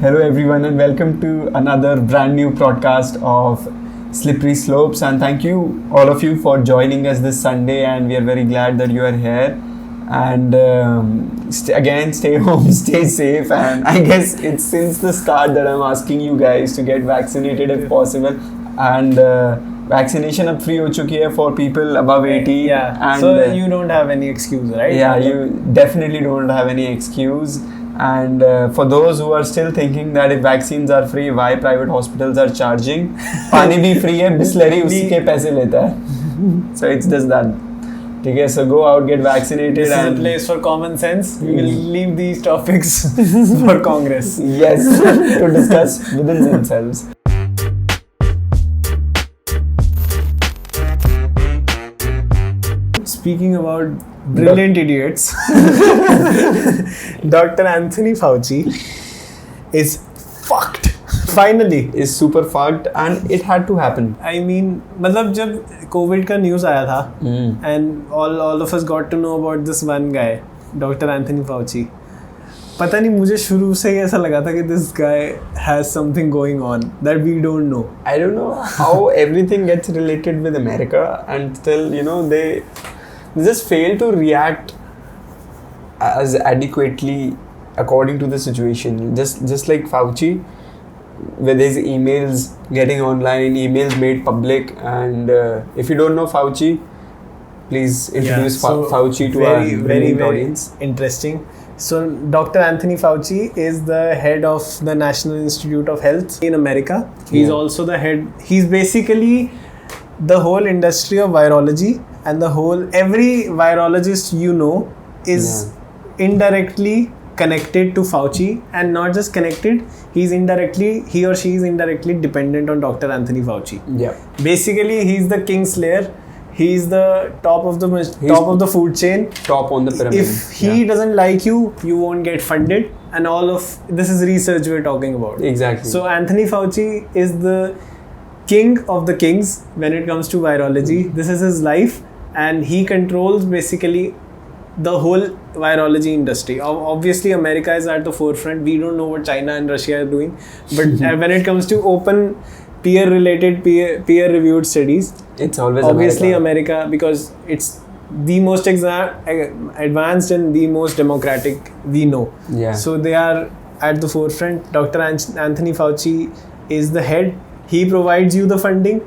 Hello everyone and welcome to another brand new podcast of Slippery Slopes, and thank you all of you for joining us this Sunday, and we are very glad that you are here. And again, stay home, stay safe, and I guess it's since the start that I'm asking you guys to get vaccinated if possible. And vaccination अब free हो चुकी है for people above 80. Yeah, and, so you don't have any excuse, right? Yeah, you definitely don't have any excuse. And for those who are still thinking that if vaccines are free, why private hospitals are charging? पानी भी free है, बिस्लरी उसके पैसे लेता है. So it's just that. Okay, so go out, get vaccinated. This is a place for common sense. We will leave these topics for Congress. Yes, to discuss within themselves. Speaking about brilliant idiots, Dr. Anthony Fauci is fucked. Finally. Is super fucked, and it had to happen. I mean, मतलब जब COVID का news आया था, and all of us got to know about this one guy, Dr. Anthony Fauci. पता नहीं मुझे शुरू से ही ऐसा लगा था कि this guy has something going on that we don't know. I don't know how everything gets related with America, and still, they just fail to react as adequately according to the situation. Just like Fauci, with his emails getting online, emails made public, and if you don't know Fauci, please introduce Fauci to our very audience. Interesting. So Dr. Anthony Fauci is the head of the National Institute of Health in America. He's also the head. He's basically the whole industry of virology, and every virologist is indirectly connected to Fauci, and not just connected, he or she is indirectly dependent on Dr. Anthony Fauci. Yeah. Basically, he's the king slayer. He's the top of the food chain. Top on the pyramid. If he doesn't like you, you won't get funded. And all of this is research we're talking about. Exactly. So Anthony Fauci is the king of the kings when it comes to virology. This is his life, and he controls basically the whole virology industry. Obviously, America is at the forefront. We don't know what China and Russia are doing. But when it comes to open, peer-reviewed studies, it's always obviously America, because it's the most advanced and the most democratic we know. Yeah. So they are at the forefront. Dr. Anthony Fauci is the head. He provides you the funding.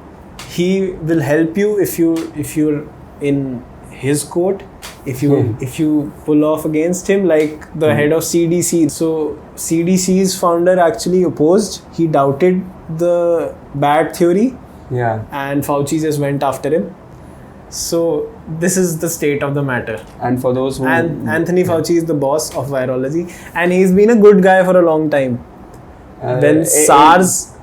He will help you if you're in his court. If you pull off against him, like the head of CDC. So CDC's founder actually opposed. He doubted the bad theory. Yeah. And Fauci just went after him. So this is the state of the matter. And for those who... And Anthony Fauci is the boss of virology. And he's been a good guy for a long time. When SARS...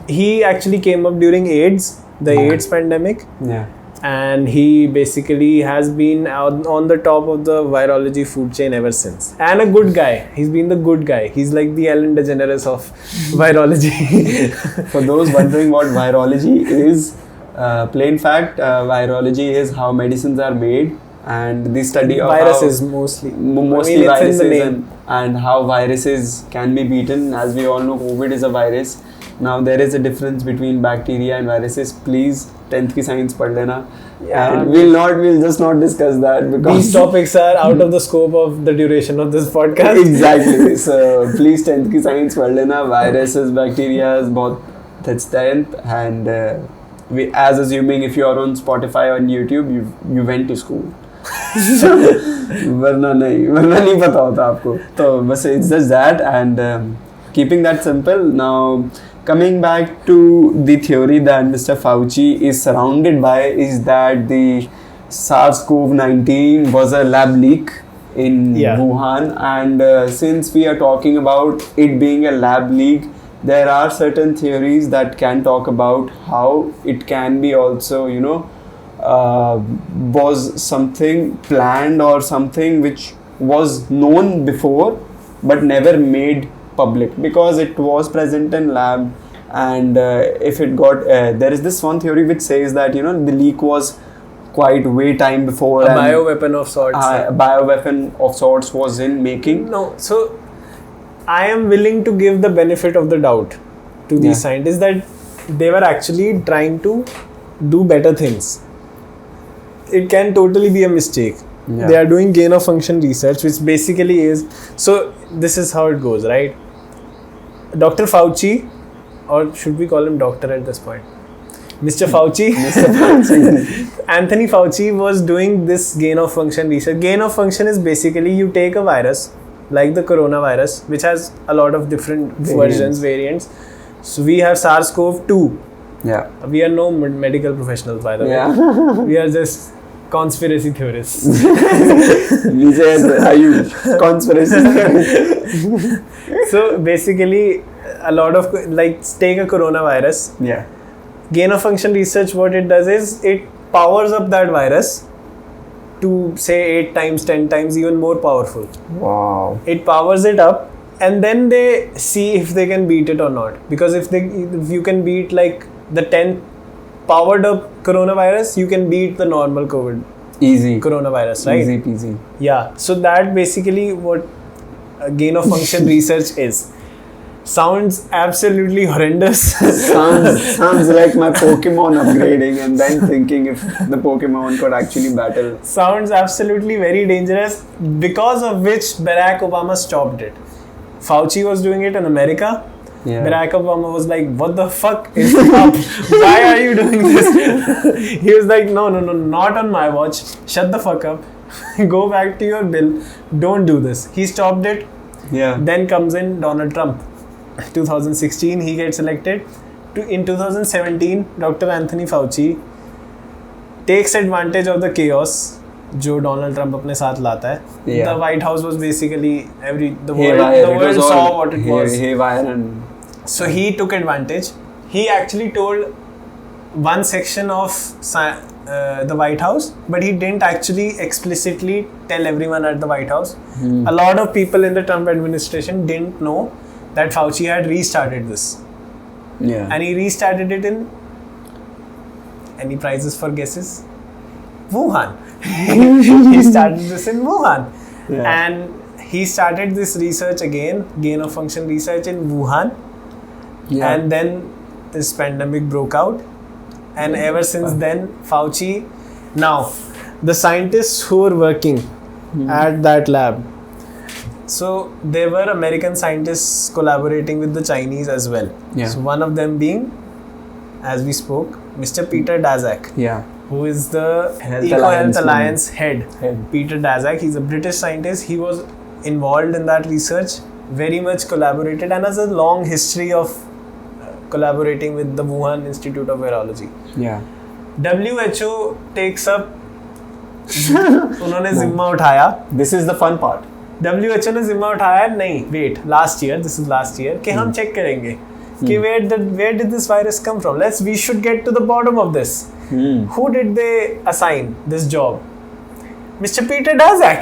He actually came up during AIDS, the AIDS pandemic. Yeah. And he basically has been on the top of the virology food chain ever since. And a good guy. He's been the good guy. He's like the Ellen DeGeneres of virology. For those wondering what virology is, plain fact, virology is how medicines are made, and the study of viruses mostly viruses and how viruses can be beaten. As we all know, COVID is a virus. Now there is a difference between bacteria and viruses. Please 10th ki science पढ़ लेना. And we'll just not discuss that, because these topics are out of the scope of the duration of this podcast. Exactly. So please 10th ki science पढ़ लेना. Viruses, bacteria, that's 10th. And we, as assuming if you are on Spotify or on YouTube, you went to school. वरना नहीं पता होता आपको. तो बस it's just that, and keeping that simple. Now coming back to the theory that Mr. Fauci is surrounded by, is that the SARS-CoV-19 was a lab leak in Wuhan, and since we are talking about it being a lab leak, there are certain theories that can talk about how it can be also, was something planned or something which was known before but never made public, because it was present in lab. And if it got there is this one theory which says that the leak was quite way time before a bioweapon of sorts. A bioweapon of sorts was in making. No, so I am willing to give the benefit of the doubt to these scientists that they were actually trying to do better things. It can totally be a mistake. Yeah. They are doing gain of function research, which basically is, so this is how it goes, right? Dr. Fauci, or should we call him doctor at this point? Mr. Fauci. Anthony Fauci was doing this gain of function research. Gain of function is basically you take a virus, like the coronavirus, which has a lot of different variants. So we have SARS-CoV-2. Yeah. We are no medical professionals, by the way. We are just conspiracy theorists. We said, are you conspiracy theorists? So basically, a lot of, like, take a coronavirus. Yeah. Gain of function research, what it does is it powers up that virus to say 8 times, 10 times even more powerful. Wow. It powers it up, and then they see if they can beat it or not. Because if you can beat like the 10 powered up coronavirus, you can beat the normal COVID. Easy. Coronavirus, right? Easy peasy. Yeah. So that basically what gain of function research is. Sounds absolutely horrendous. sounds like my Pokemon upgrading and then thinking if the Pokemon could actually battle. Sounds absolutely very dangerous, because of which Barack Obama stopped it. Fauci was doing it in America. Yeah. Barack Obama was like, what the fuck is up? Why are you doing this? He was like, no, not on my watch. Shut the fuck up. Go back to your bill. Don't do this. He stopped it. Yeah. Then comes in Donald Trump. 2016, he gets elected. In 2017, Dr. Anthony Fauci takes advantage of the chaos जो Donald Trump अपने साथ लाता है. Yeah. The White House was basically the world saw what it was. And so he took advantage. He actually told one section of the White House, but he didn't actually explicitly tell everyone at the White House. A lot of people in the Trump administration didn't know that Fauci had restarted this. Yeah. And he restarted it in, any prizes for guesses? Wuhan. He started this in Wuhan. Yeah. And he started this research again, gain of function research in Wuhan. Yeah. And then this pandemic broke out. And ever since then, Fauci, now the scientists who were working at that lab, so there were American scientists collaborating with the Chinese as well. Yeah. So one of them being, as we spoke, Mr. Peter Daszak. Yeah. Who is the Eco-Health Alliance head. Peter Daszak, he's a British scientist. He was involved in that research, very much collaborated, and has a long history of collaborating with the Wuhan Institute of Virology. Yeah. WHO takes up, उन्होंने जिम्मा उठाया. This is the fun part. WHO ने जिम्मा उठाया, नहीं, wait, last year, कि हम check करेंगे कि where did this virus come from? We should get to the bottom of this. Who did they assign this job? Mr. Peter Daszak.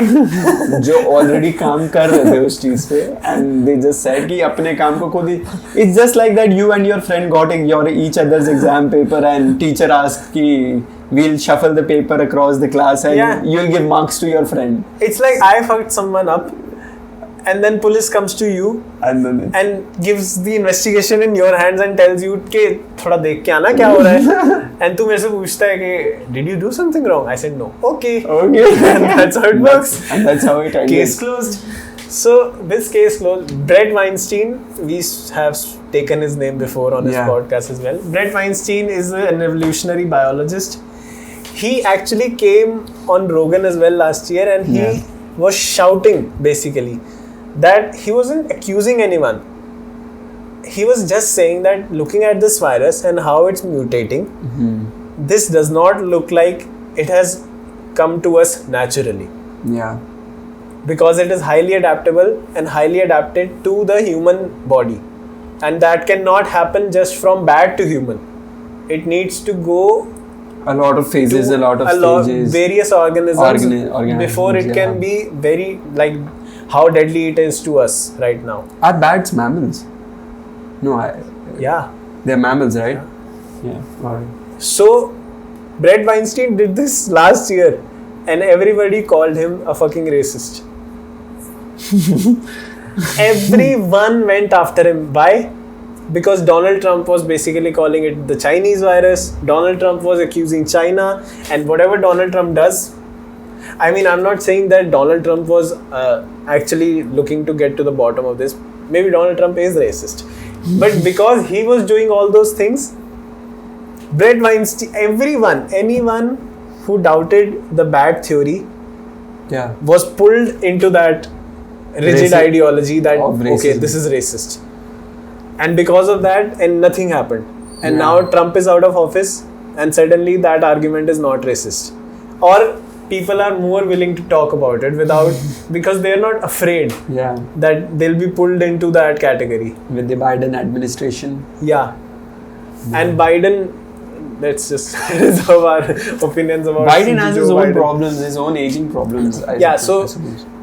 जो already काम कर रहे थे उस चीज पे, and they just said कि अपने काम को खुद ही. It's just like that you and your friend got each other's exam paper and teacher asked कि we'll shuffle the paper across the class and you'll give marks to your friend. It's like I fucked someone up, and then police comes to you and gives the investigation in your hands and tells you कि थोड़ा देख के आना क्या हो रहा है. And तू मेरे से पूछता है कि did you do something wrong? I said no. Okay. And that's how it works. And that's how it ended. Case closed. So this case closed. Brett Weinstein, we have taken his name before on this podcast as well. Brett Weinstein is an evolutionary biologist. He actually came on Rogan as well last year, and he was shouting basically that he wasn't accusing anyone. He was just saying that looking at this virus and how it's mutating, this does not look like it has come to us naturally. Yeah. Because it is highly adaptable and highly adapted to the human body. And that cannot happen just from bad to human. It needs to go a lot of phases, a lot of stages. Various organisms before it can be very, like, how deadly it is to us right now. Are bats mammals? No, they're mammals, right? Yeah. Alright. So, Brett Weinstein did this last year, and everybody called him a fucking racist. Everyone went after him. Why? Because Donald Trump was basically calling it the Chinese virus. Donald Trump was accusing China, and whatever Donald Trump does, I mean, I'm not saying that Donald Trump was actually looking to get to the bottom of this. Maybe Donald Trump is racist. But because he was doing all those things, Brett Weinstein, anyone who doubted the bad theory was pulled into that rigid ideology that, okay, this is racist. And because of that, and nothing happened. And now Trump is out of office, and suddenly that argument is not racist. Or people are more willing to talk about it because they are not afraid that they'll be pulled into that category. With the Biden administration. And Biden, let's just reserve our opinions about Biden has his own problems, his own aging problems. So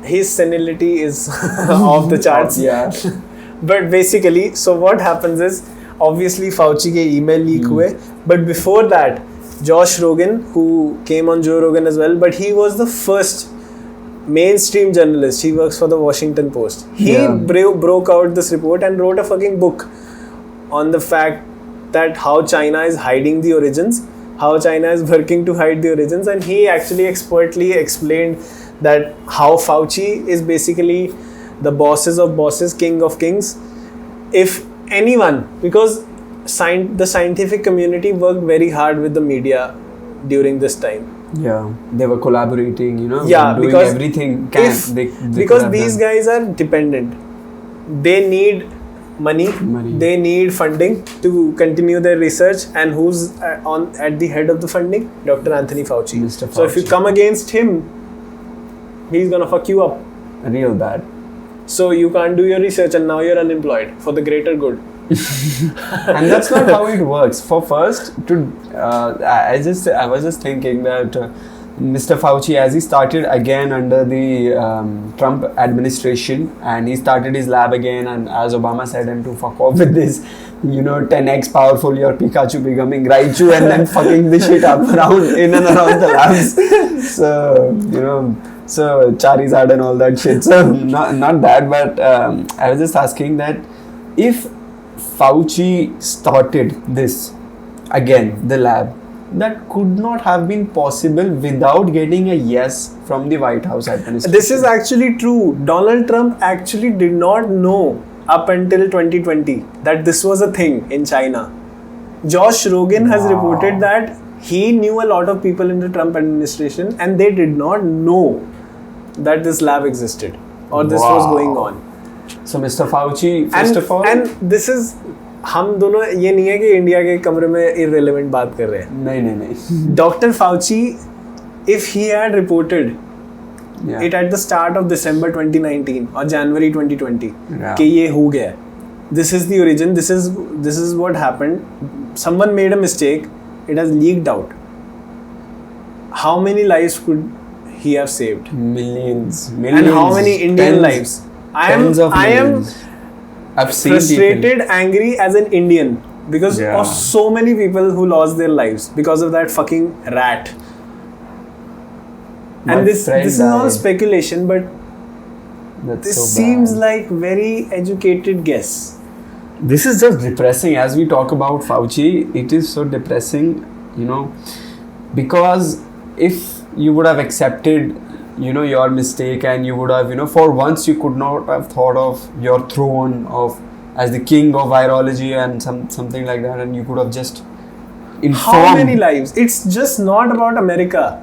his senility is off the charts. But basically, so what happens is, obviously Fauci ke email leak hue, but before that, Josh Rogan, who came on Joe Rogan as well, but he was the first mainstream journalist. He works for the Washington Post. He broke out this report and wrote a fucking book on the fact that how China is hiding the origins, how China is working to hide the origins, and he actually expertly explained that how Fauci is basically the bosses of bosses, king of kings. If anyone, because the scientific community worked very hard with the media during this time. They were collaborating, doing because everything. Because these guys are dependent. They need money. They need funding to continue their research. And who's at the head of the funding? Dr. Anthony Fauci. Mr. Fauci. So if you come against him, he's gonna fuck you up. Real bad. So you can't do your research and now you're unemployed for the greater good. And that's not how it works. For first, I was just thinking that Mr. Fauci, as he started again under the Trump administration, and he started his lab again, and as Obama said him to fuck off with this, 10x powerful, your Pikachu becoming Raichu, and then fucking the shit up in and around the labs. So Charizard and all that shit. So not that, but I was just asking that if Fauci started this again, the lab, that could not have been possible without getting a yes from the White House administration. This is actually true. Donald Trump actually did not know up until 2020 that this was a thing in China. Josh Rogan has reported that he knew a lot of people in the Trump administration and they did not know that this lab existed or this was going on. So Mr. Fauci, first of all, and this is, हम दोनों ये नहीं है कि India के कमरे में irrelevant बात कर रहे हैं. नहीं. Dr. Fauci, if he had reported it at the start of December 2019 or January 2020 कि ये हो गया, this is the origin, this is what happened, someone made a mistake, it has leaked out. How many lives could he have saved? Millions. And how many Indian lives? I am frustrated, angry as an Indian because of so many people who lost their lives because of that fucking rat. And this is all speculation, but this seems like very educated guess. This is just depressing. As we talk about Fauci, it is so depressing, because if you would have accepted your mistake, and you would have, for once you could not have thought of your throne as the king of virology and something like that, and you could have just informed. How many lives? It's just not about America.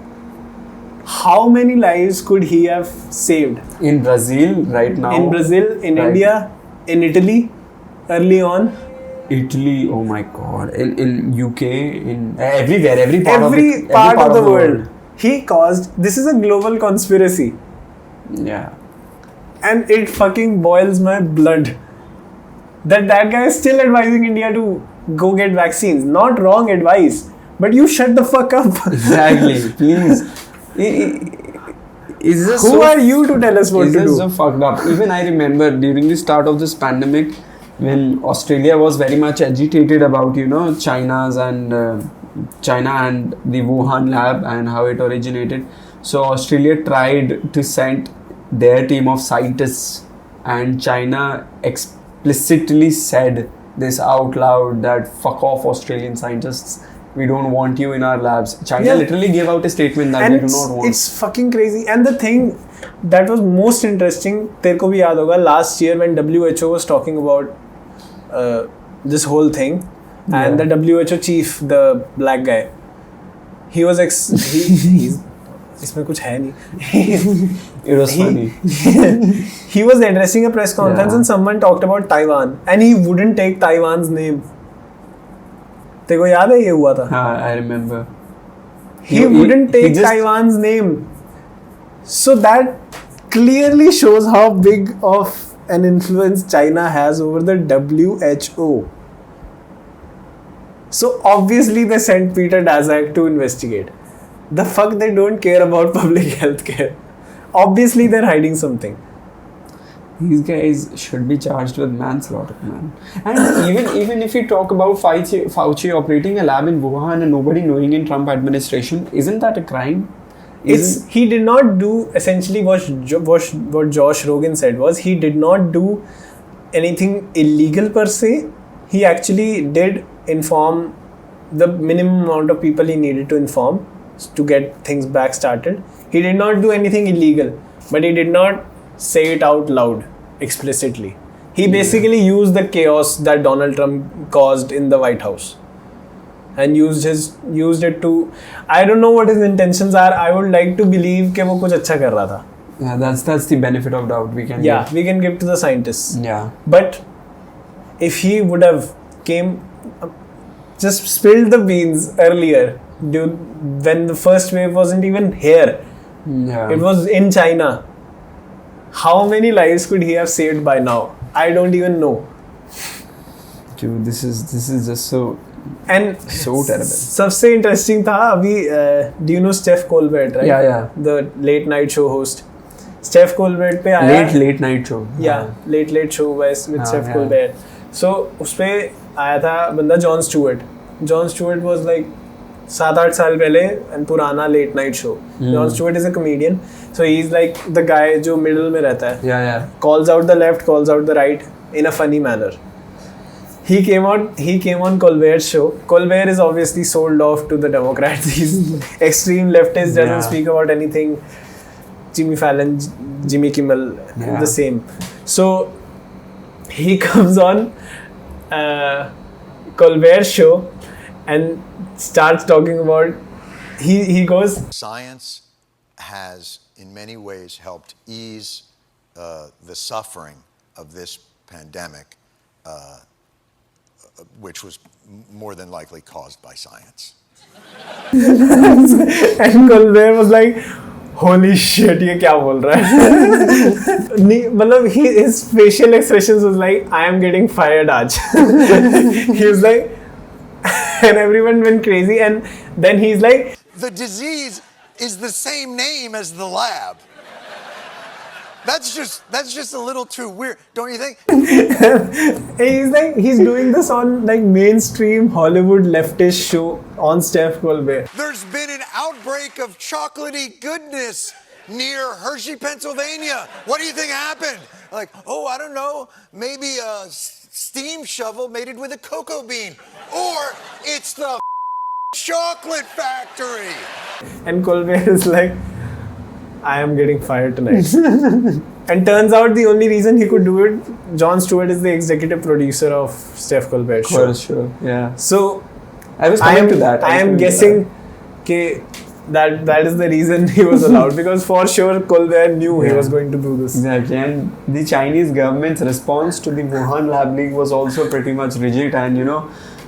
How many lives could he have saved? In Brazil right now. In Brazil, in India, in Italy, early on. Italy, oh my god. In UK, in everywhere, every part of the world. He caused, this is a global conspiracy. Yeah. And it fucking boils my blood that guy is still advising India to go get vaccines. Not wrong advice, but you shut the fuck up. Exactly, please. Who are you to tell us what to do? This is so fucked up. Even I remember during the start of this pandemic, when Australia was very much agitated about, China and the Wuhan lab and how it originated. So Australia tried to send their team of scientists and China explicitly said this out loud that fuck off Australian scientists, we don't want you in our labs. China literally gave out a statement that we do not want. It's fucking crazy. And the thing that was most interesting, तेरे को भी याद होगा, last year when WHO was talking about this whole thing, and the WHO chief, the black guy, he was he's इसमें कुछ है नहीं. It was funny. He was addressing a press conference and someone talked about Taiwan and he wouldn't take Taiwan's name. तेरे को याद है ये हुआ था? I remember. He wouldn't take Taiwan's name. So that clearly shows how big of an influence China has over the WHO. So obviously they sent Peter Daszak to investigate. The fuck, they don't care about public health care. Obviously they're hiding something. These guys should be charged with manslaughter, man. And even if you talk about Fauci operating a lab in Wuhan and nobody knowing in Trump administration, isn't that a crime? He did not do essentially what Josh Rogan said was he did not do anything illegal per se. He actually did inform the minimum amount of people he needed to inform to get things back started. He did not do anything illegal, but he did not say it out loud explicitly. He basically used the chaos that Donald Trump caused in the White House and used it to, I don't know what his intentions are. I would like to believe कि वो कुछ अच्छा कर रहा था. Yeah, that's the benefit of doubt we can give. We can give to the scientists. Yeah. But if he would have just spilled the beans earlier, when the first wave wasn't even here, it was in China, how many lives could he have saved by now? I don't even know. Dude, this is just so terrible. सबसे interesting था अभी, do you know Steph Colbert, right? Yeah. The late night show host. Steph Colbert पे आया. Late night show. Yeah, late show with Steph Colbert. So उसपे आया था बंदा Jon Stewart. Jon Stewart was like 7-8 साल पहले and पुराना late night show. Jon Stewart is a comedian. So he's like the guy जो middle में रहता है. Yeah. Calls out the left, calls out the right in a funny manner. He came on Colbert's show. Colbert is obviously sold off to the Democrats. He's extreme leftist, doesn't speak about anything. Jimmy Fallon, Jimmy Kimmel, the same. So he comes on Colbert's show and starts talking about, he goes, science has in many ways helped ease the suffering of this pandemic, which was more than likely caused by science. And Colbert was like, holy shit, ये क्या बोल रहा है? मतलब his facial expressions was like, I am getting fired आज. He was like, and everyone went crazy, and then he's like, the disease is the same name as the lab. That's just a little too weird, don't you think? He's doing this on like mainstream Hollywood leftist show on Steph Colbert. There's been an outbreak of chocolatey goodness near Hershey, Pennsylvania. What do you think happened? Like, oh, I don't know, maybe a steam shovel mated with a cocoa bean, or it's the chocolate factory. And Colbert is like, I am getting fired tonight. And turns out the only reason he could do it, Jon Stewart is the executive producer of Steph Colbert's show. For sure, yeah. So I was coming to that. I am guessing that is the reason he was allowed, because for sure Colbert knew he was going to do this. Exactly, and the Chinese government's response to the Wuhan lab leak was also pretty much rigid and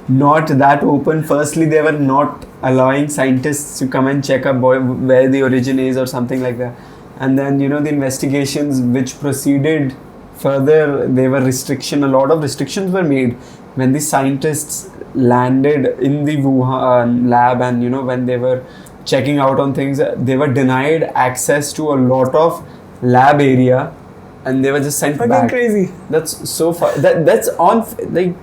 not that open. Firstly, they were not allowing scientists to come and check up where the origin is or something like that. And then, the investigations which proceeded further, there were a lot of restrictions were made when the scientists landed in the Wuhan lab, and, when they were checking out on things, they were denied access to a lot of lab area and they were just sent fucking back. Crazy. That's so far. That's on, like,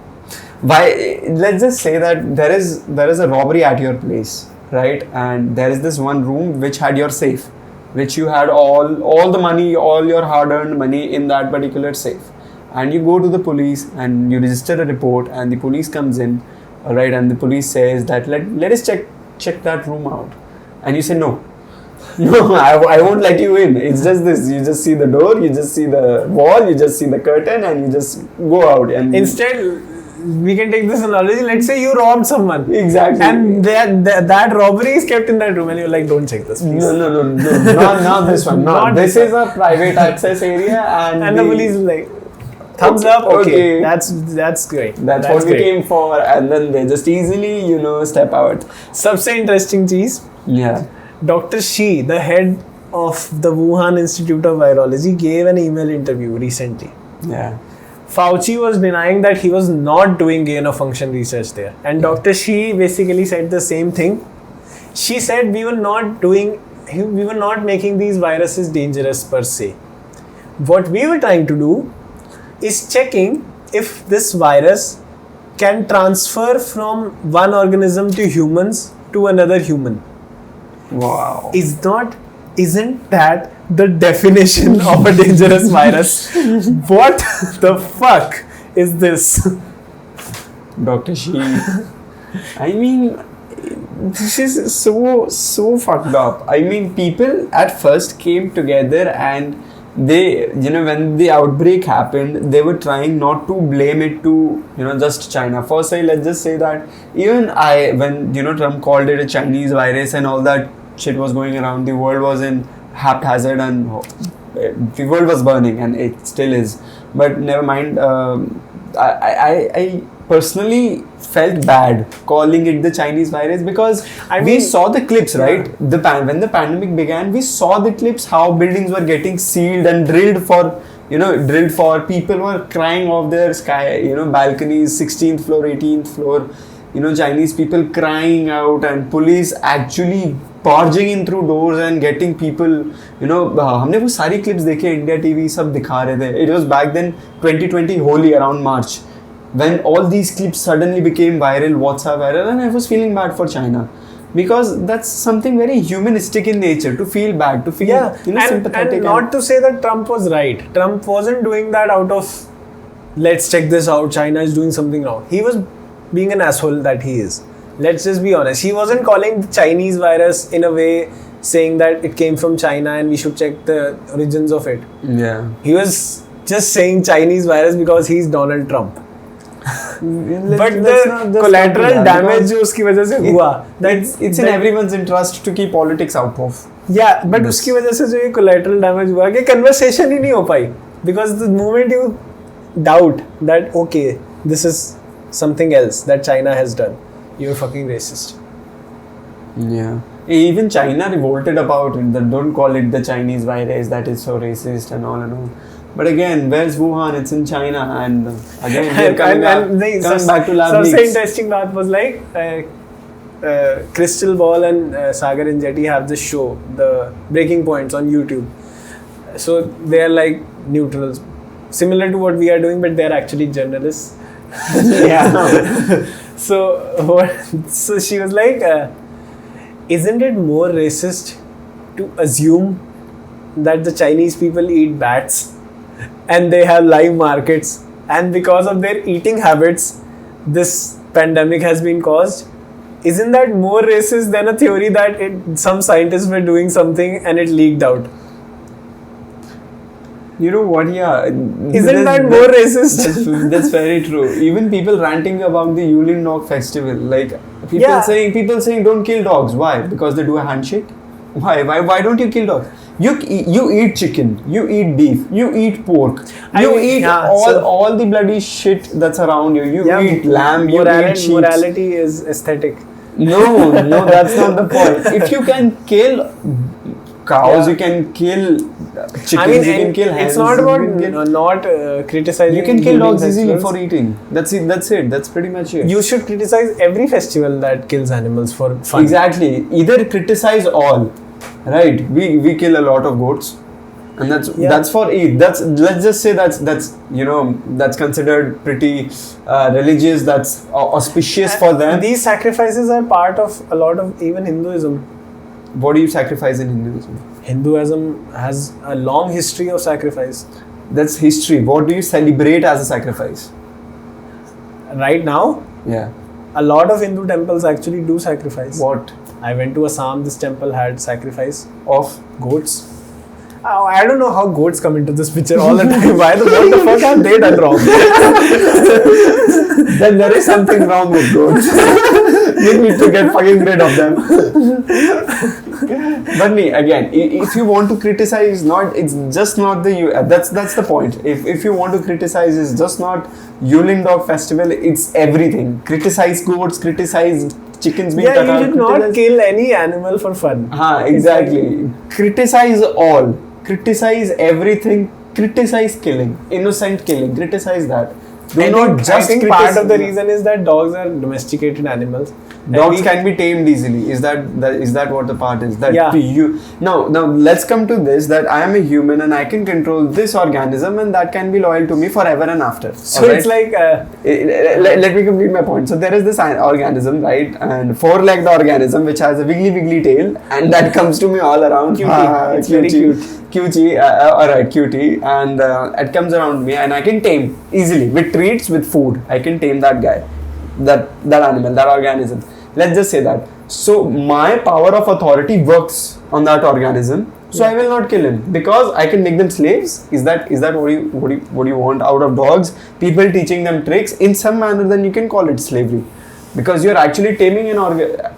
why, let's just say that there is a robbery at your place, right? And there is this one room which had your safe. which you had all the money, all your hard-earned money in that particular safe, and you go to the police and you register a report, and the police comes in, all right, and the police says that let us check that room out, and you say no. No, I won't let you in. It's just this. You just see the door, you just see the wall, you just see the curtain, and you just go out. And instead, we can take this analogy. Let's say you robbed someone. Exactly. And that robbery is kept in that room, and you're like, don't check this, please. No. Not this one. Not this is a private access area, and the police is like, thumbs up. Okay. That's great. That's what we came for, and then they just easily, step out. सबसे interesting चीज. Yeah. Dr. Shi, the head of the Wuhan Institute of Virology, gave an email interview recently. Yeah. Fauci was denying that he was not doing gain of function research there. And Dr. Shi basically said the same thing. She said we were not making these viruses dangerous per se. What we were trying to do is checking if this virus can transfer from one organism to humans to another human. Wow. Isn't that the definition of a dangerous virus? What the fuck is this? Dr. Shi. I mean, this is so fucked up. I mean, people at first came together and they, when the outbreak happened, they were trying not to blame it to, just China. First, let's just say that even when, Trump called it a Chinese virus and all that shit was going around, the world was in haphazard and the world was burning, and it still is. But never mind. I personally felt bad calling it the Chinese virus because we saw the clips, right? When the pandemic began, we saw the clips how buildings were getting sealed and drilled for. People were crying off their balconies, 16th floor, 18th floor. Chinese people crying out, and police actually barging in through doors and getting people, हमने वो सारी clips देखे, India TV सब दिखा रहे थे. It was back then 2020 Holi around March when all these clips suddenly became viral, WhatsApp viral, and I was feeling bad for China because that's something very humanistic in nature, to feel bad, to feel sympathetic. And not to say that Trump was right. Trump wasn't doing that out of let's check this out, China is doing something wrong. He was being an asshole that he is. Let's just be honest. He wasn't calling the Chinese virus in a way saying that it came from China and we should check the origins of it. Yeah. He was just saying Chinese virus because he's Donald Trump. But the collateral damage जो उसकी वजह से हुआ, it's in everyone's interest to keep politics out of. Yeah, but उसकी वजह से जो ये collateral damage हुआ कि conversation ही नहीं हो पाई, because the moment you doubt that okay, this is something else that China has done, you're fucking racist. Yeah. Even China revolted about it, that don't call it the Chinese virus, that is so racist and all and all. But again, where's Wuhan? It's in China, and again coming back to lab leaks. सबसे interesting बात was like Crystal Ball and Sagar and Jetty have this show, the Breaking Points on YouTube. So they are like neutrals, similar to what we are doing, but they are actually journalists. Yeah. So she was like, isn't it more racist to assume that the Chinese people eat bats and they have live markets, and because of their eating habits this pandemic has been caused? Isn't that more racist than a theory that some scientists were doing something and it leaked out? You know what? Yeah. Isn't that more racist? That's very true. Even people ranting about the Yulin Dog Festival, like people saying don't kill dogs. Why? Because they do a handshake. Why don't you kill dogs? You eat chicken, you eat beef, you eat pork, you eat all the bloody shit that's around you. You eat lamb, you eat sheep. Morality is aesthetic. No, that's not the point. If you can kill cows, you can kill chickens, you can kill hens. It's not about not criticizing. You can kill dogs easily for eating. That's it. That's pretty much it. You should criticize every festival that kills animals for fun. Exactly. Either criticize all. Right. We kill a lot of goats, and that's for Eid. Let's just say that's considered pretty religious. That's auspicious for them. These sacrifices are part of a lot of even Hinduism. What do you sacrifice in Hinduism? Hinduism has a long history of sacrifice. That's history. What do you celebrate as a sacrifice? Right now, Yeah. a lot of Hindu temples actually do sacrifice. What? I went to Assam, this temple had sacrifice Of? goats. Oh, I don't know how goats come into this picture all the time. What the fuck have they done wrong? Then there is something wrong with goats. You need to get fucking rid of them. But again, if you want to criticize, it's just not that's the point. If you want to criticize, it's just not Yulin Dog Festival. It's everything. Criticize goats. Criticize chickens being cut out. You should not kill any animal for fun. Exactly. Criticize all. Criticize everything. Criticize killing. Innocent killing. Criticize that. I think part of the reason is that dogs are domesticated animals. Dogs can be tamed easily. Is that what the part is? That yeah. Now let's come to this, that I am a human and I can control this organism and that can be loyal to me forever and after. So it's like let me complete my point. So there is this organism, right, and four-legged organism which has a wiggly tail, and that comes to me all around. Cutie. It's very cute. Cutie, alright, cutie, and it comes around me and I can tame easily with treats, with food. I can tame that guy, that animal, that organism. Let's just say that. So my power of authority works on that organism. So I will not kill him because I can make them slaves. Is that what you want out of dogs? People teaching them tricks in some manner, then you can call it slavery, because you're actually taming an organism.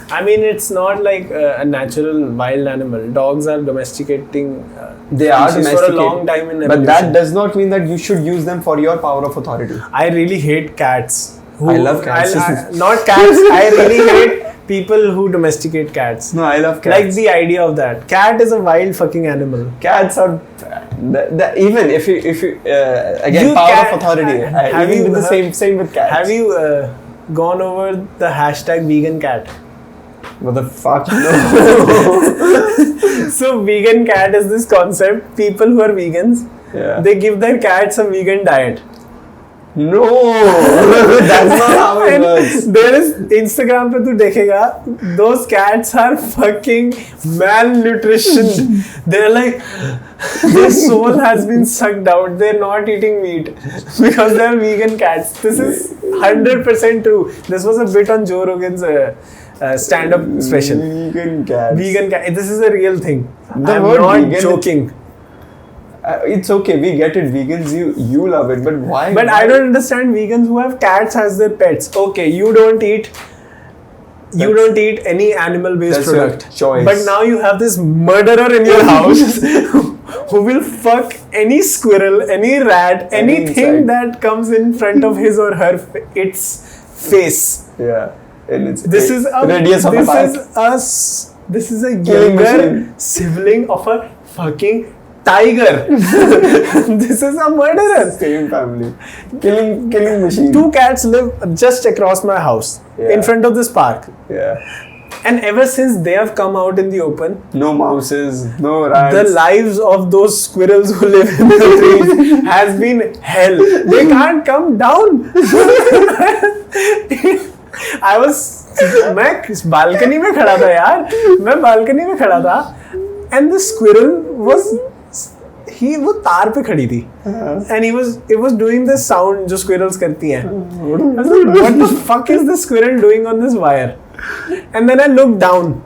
I mean, it's not like a natural wild animal. Dogs are domesticating. They are domesticated for a long time in evolution. But that does not mean that you should use them for your power of authority. I really hate cats. I love cats. Not cats. I really hate people who domesticate cats. No, I love cats. Like the idea of that. Cat is a wild fucking animal. Cats are even if you again, power of authority. Same with cats. Have you gone over the hashtag vegan cat? What the fuck? No. So vegan cat is this concept. People who are vegans, they give their cats a vegan diet. No, that's not how it works. There is Instagram पे तू देखेगा, those cats are fucking malnutrition. They're like, their soul has been sucked out. They're not eating meat because they're vegan cats. This is 100% true. This was a bit on Joe Rogan's stand-up special. Vegan cats. Vegan cat. This is a real thing. I'm word not vegan joking. It's okay, we get it. Vegans, you love it, but why? But I don't understand vegans who have cats as their pets. Okay, you don't eat any animal-based product. Choice. But now you have this murderer in your house who will fuck any squirrel, any rat, anything that comes in front of his or her its face. Yeah. This is a younger sibling of a fucking tiger. This is a murderer. Same family. Killing machine. 2 cats live just across my house, in front of this park. Yeah. And ever since they have come out in the open, no mouses, no rats. The lives of those squirrels who live in the trees has been hell. They can't come down. मैं balcony में खड़ा था यार. मैं balcony में खड़ा था, and the squirrel was वो तार पे खड़ी थी, and it was doing this sound जो squirrels करती हैं. I was like, what the fuck is this squirrel doing on this wire? And then I looked down,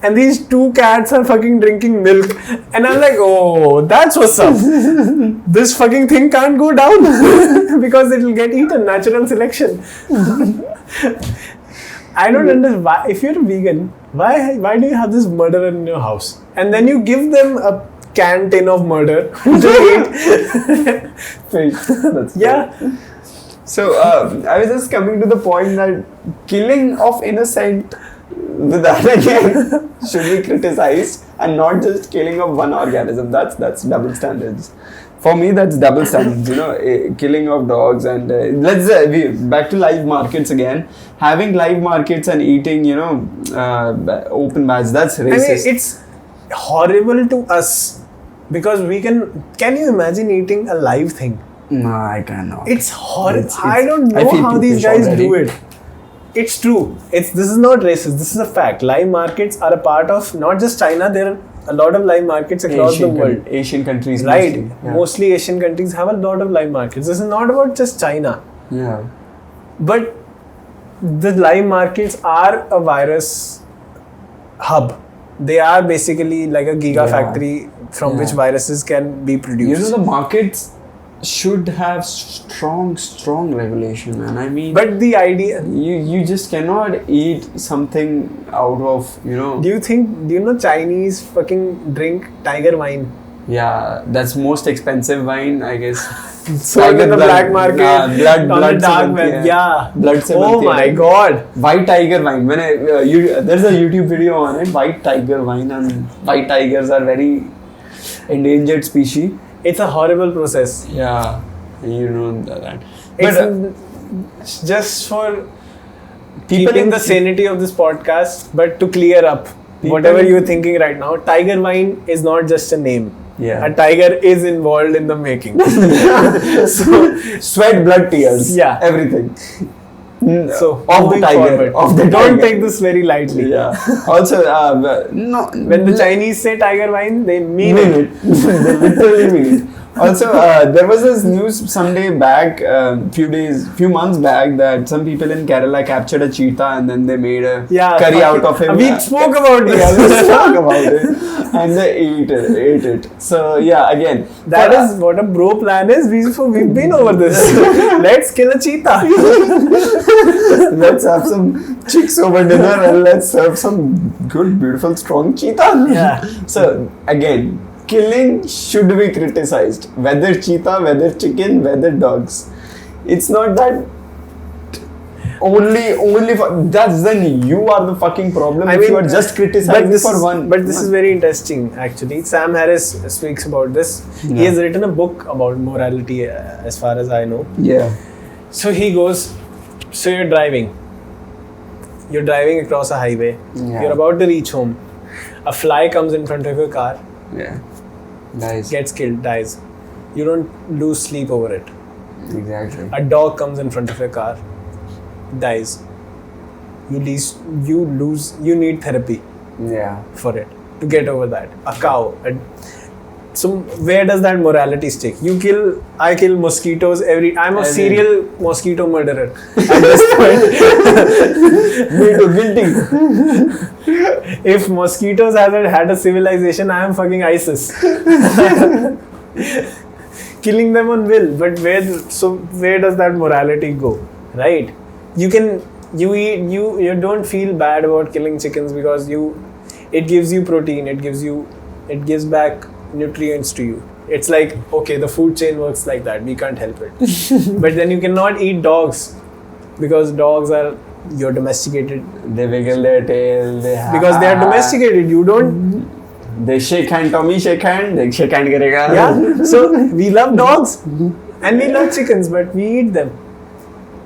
and these 2 cats are fucking drinking milk, and I'm like, oh, that's what's up. This fucking thing can't go down because it'll get eaten. Natural selection. I don't understand why. If you're a vegan, why do you have this murderer in your house, and then you give them a canteen of murder to eat? Fish. Yeah. So I was just coming to the point that killing of innocent, that again should be criticized, and not just killing of one organism. That's double standards. For me, that's double standards. Killing of dogs, and let's back to live markets again. Having live markets and eating, open bats. That's racist. I mean, it's horrible to us because can you imagine eating a live thing? No, I cannot. It's horrible. I don't know how these guys do it. it's true. This is not racist. This is a fact. Live markets are a part of not just China. There are a lot of live markets across the world. Asian countries, right? mostly, yeah. Mostly Asian countries have a lot of live markets. This is not about just China. Yeah. But the live markets are a virus hub. They are basically like a gigafactory from which viruses can be produced. The markets should have strong regulation, man. I mean, but the idea, you just cannot eat something out of, Do you know Chinese fucking drink tiger wine? Yeah, that's most expensive wine, I guess. Sold in the black market, blood on the dark web. Yeah. Blood. Oh my god. White tiger wine. When there's a YouTube video on it, white tiger wine, and white tigers are very endangered species. It's a horrible process. Yeah, you know that. But just for keeping the sanity of this podcast, but to clear up whatever you're thinking right now, tiger wine is not just a name. Yeah. A tiger is involved in the making. So, sweat, blood, tears. Yeah. Everything. So, of the tiger. Don't take this very lightly. Yeah. Also, no. When the Chinese say tiger wine, they mean it. They literally mean it. Also, there was this news someday back, few months back, that some people in Kerala captured a cheetah and then they made a curry out of him. We spoke about this. Yeah, we spoke about it. And they ate it. So, yeah, again. That is what a bro plan is. We've been over this. Let's kill a cheetah. Let's have some chicks over dinner and let's serve some good, beautiful, strong cheetah. Yeah. So, again, killing should be criticized. Whether cheetah, whether chicken, whether dogs. It's not that only for that's then you are the fucking problem. If you are just criticizing for one. But this is very interesting actually. Sam Harris speaks about this. Yeah. He has written a book about morality as far as I know. Yeah. So he goes, so you're driving across a highway. Yeah. You're about to reach home. A fly comes in front of your car. Yeah. Dies. Gets killed, dies. You don't lose sleep over it. Exactly. A dog comes in front of your car, dies. You need therapy. Yeah. For it to get over that. A cow. So where does that morality stick? I kill mosquitoes I'm a serial mosquito murderer at this point. Me too, guilty. If mosquitoes hasn't had a civilization, I am fucking ISIS. Killing them on will, but where does that morality go? Right? You don't feel bad about killing chickens because it gives you protein, it gives back nutrients to you. It's like, okay, the food chain works like that, we can't help it. But then you cannot eat dogs because dogs are domesticated. They wiggle their tail. Because they are domesticated. You don't. They shake hand. Tommy shake hand. They shake hand karega. Yeah. So we love dogs and we love chickens, but we eat them.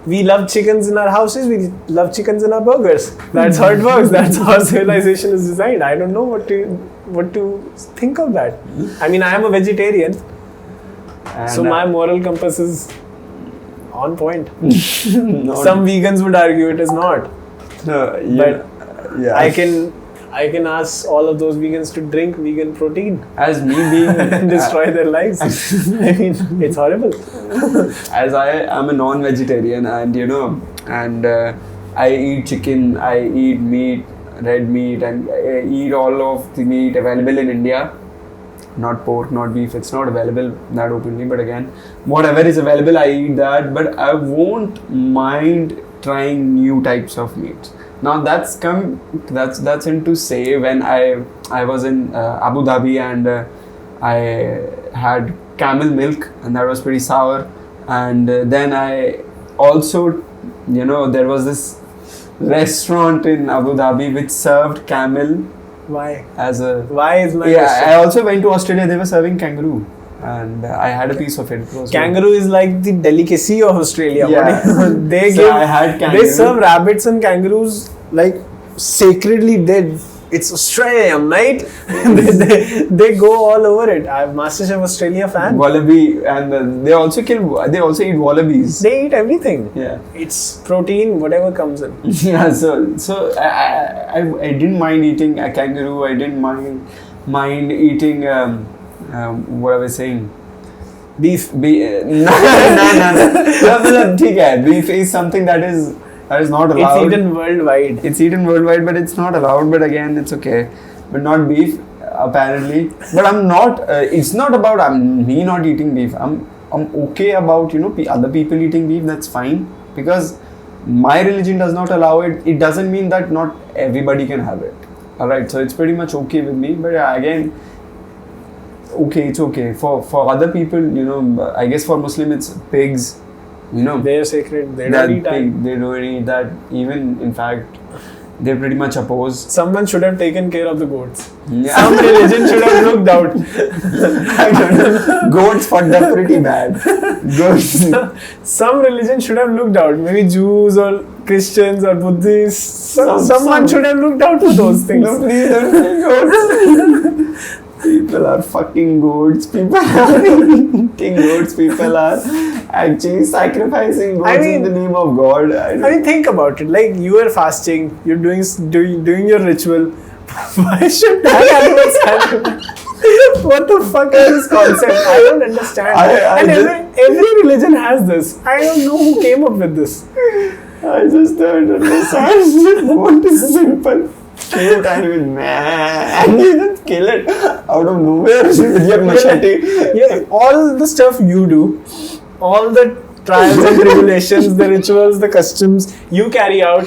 We love chickens in our houses. We love chickens in our burgers. That's how it works. That's how civilization is designed. I don't know what to think of that. I mean, I am a vegetarian, so my moral compass is on point. Some vegans would argue it is not. But I can ask all of those vegans to drink vegan protein. As me being and destroy their lives. I mean, it's horrible. As I am a non-vegetarian, and I eat chicken, I eat meat, red meat, and I eat all of the meat available in India. Not pork, not beef. It's not available that openly. But again, whatever is available, I eat that. But I won't mind trying new types of meats. Now that's into say when I was in Abu Dhabi and I had camel milk and that was pretty sour. And then I also, there was this restaurant in Abu Dhabi which served camel. Why? Why is my question? I also went to Australia. They were serving kangaroo, and I had a piece of it. Kangaroo is like the delicacy of Australia. Yeah. They serve rabbits and kangaroos like sacredly dead it's Australia, mate. they go all over it. I'm MasterChef Australia fan. Wallaby, and they also eat wallabies. They eat everything. Yeah. It's protein, whatever comes in. Yeah, so I didn't mind eating a kangaroo. I didn't mind eating what I was saying. Beef. No. Beef is something that is not allowed. It's eaten worldwide. It's eaten worldwide, but it's not allowed. But again, it's okay. But not beef, apparently. But I'm not. It's not about me not eating beef. I'm okay about other people eating beef. That's fine, because my religion does not allow it. It doesn't mean that not everybody can have it. All right. So it's pretty much okay with me. But again, okay, it's okay for other people. I guess for Muslim it's pigs. They're sacred. They don't eat that. They don't eat that. Even in fact, they're pretty much opposed. Someone should have taken care of the goats. Yeah. Some religion should have looked out. I don't know. Goats fucked up pretty bad. Goats. Some religion should have looked out. Maybe Jews or Christians or Buddhists. Someone should have looked out for those things. No, please don't say goats. People are fucking goats. People are eating goats. People are actually sacrificing goats in the name of God. I mean, think about it. Like, you are fasting, you're doing your ritual. Why should that happen? What the fuck is this concept? I don't understand. Every religion has this. I don't know who came up with this. I just don't understand. What is simple? Kill it and you just kill it out of nowhere with your machete. Yeah, all the stuff you do, all the trials and tribulations, the rituals, the customs you carry out,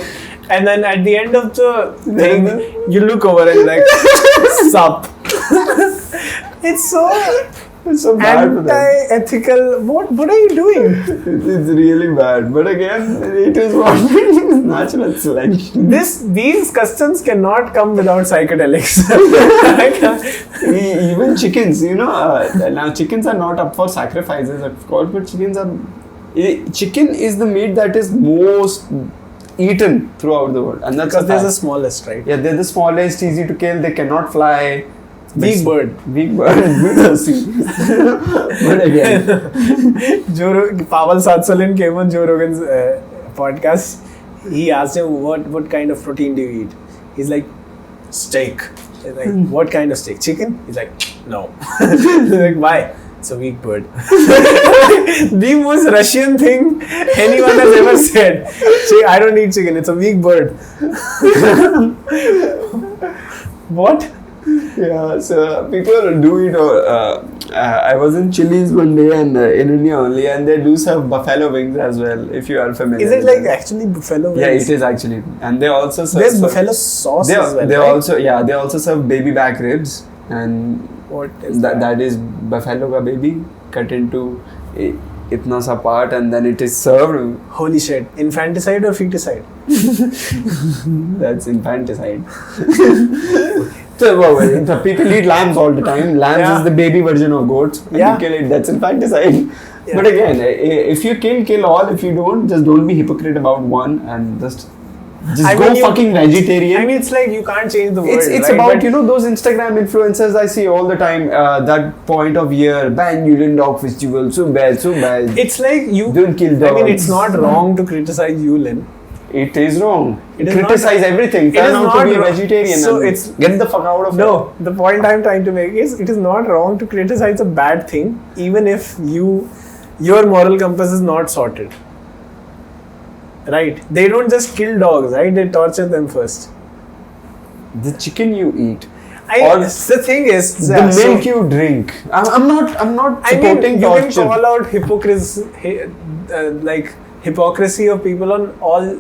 and then at the end of the thing, you look over and like, sup. It's so bad for them. Anti-ethical. What are you doing? It's really bad. But again, it is what it is. Natural selection. These customs cannot come without psychedelics. Even chickens, now chickens are not up for sacrifices, of course, but chicken is the meat that is most eaten throughout the world, and that's because they're the smallest, right? Yeah, they're the smallest, easy to kill. They cannot fly. Weak bird. But again, Pavel Satsalin came on Joe Rogan's podcast. He asked him, what kind of protein do you eat? He's like, steak. He's like, what kind of steak? Chicken? He's like, no. He's like, why? It's a weak bird. The most Russian thing anyone has ever said. I don't eat chicken. It's a weak bird. What? Yeah, so people do it. I was in Chili's one day and in India only, and they do serve buffalo wings as well. If you are familiar, is it like actually buffalo wings? Yeah, it is actually, and they also serve. There's buffalo sauce as well. They right? they also serve baby back ribs, and what is that is buffalo ka baby cut into itna sa part, and then it is served. Holy shit! Infanticide or feticide? That's infanticide. So people eat lambs all the time. Lambs is the baby version of goats. And you kill it, that's infanticide. Yeah. But again, if you kill all. If you don't, just don't be hypocrite about one and just go fucking vegetarian. I mean, it's like you can't change the world. It's right? about those Instagram influencers I see all the time. That point of year, ban Yulin Dog Festival, so bad. It's like you don't kill dogs. I mean, it's not wrong to criticize Yulin. It is wrong. Criticize everything. Turn out to be a vegetarian. So get the fuck out of it. No, the point I'm trying to make is it is not wrong to criticize a bad thing, even if your moral compass is not sorted. Right? They don't just kill dogs, right? They torture them first. The chicken you eat. The thing is, the milk you drink. I'm not supporting torture. You can call out hypocrisy of people on all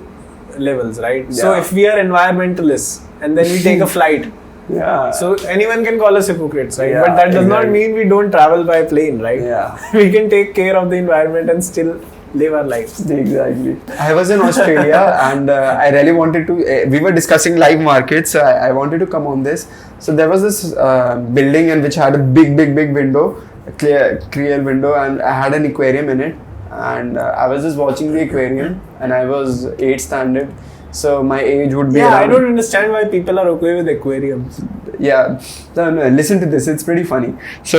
levels, right? Yeah. So if we are environmentalists and then we take a flight, so anyone can call us hypocrites, right? But that does not mean we don't travel by plane, right? Yeah. We can take care of the environment and still live our lives. Exactly. I was in Australia and I really wanted to. We were discussing live markets. So I wanted to come on this. So there was this building which had a big window, a clear window, and I had an aquarium in it. and I was just watching the aquarium, and I was 8th standard, so my age would be. Yeah, around, I don't understand why people are okay with aquariums. Yeah, no, listen to this. It's pretty funny. So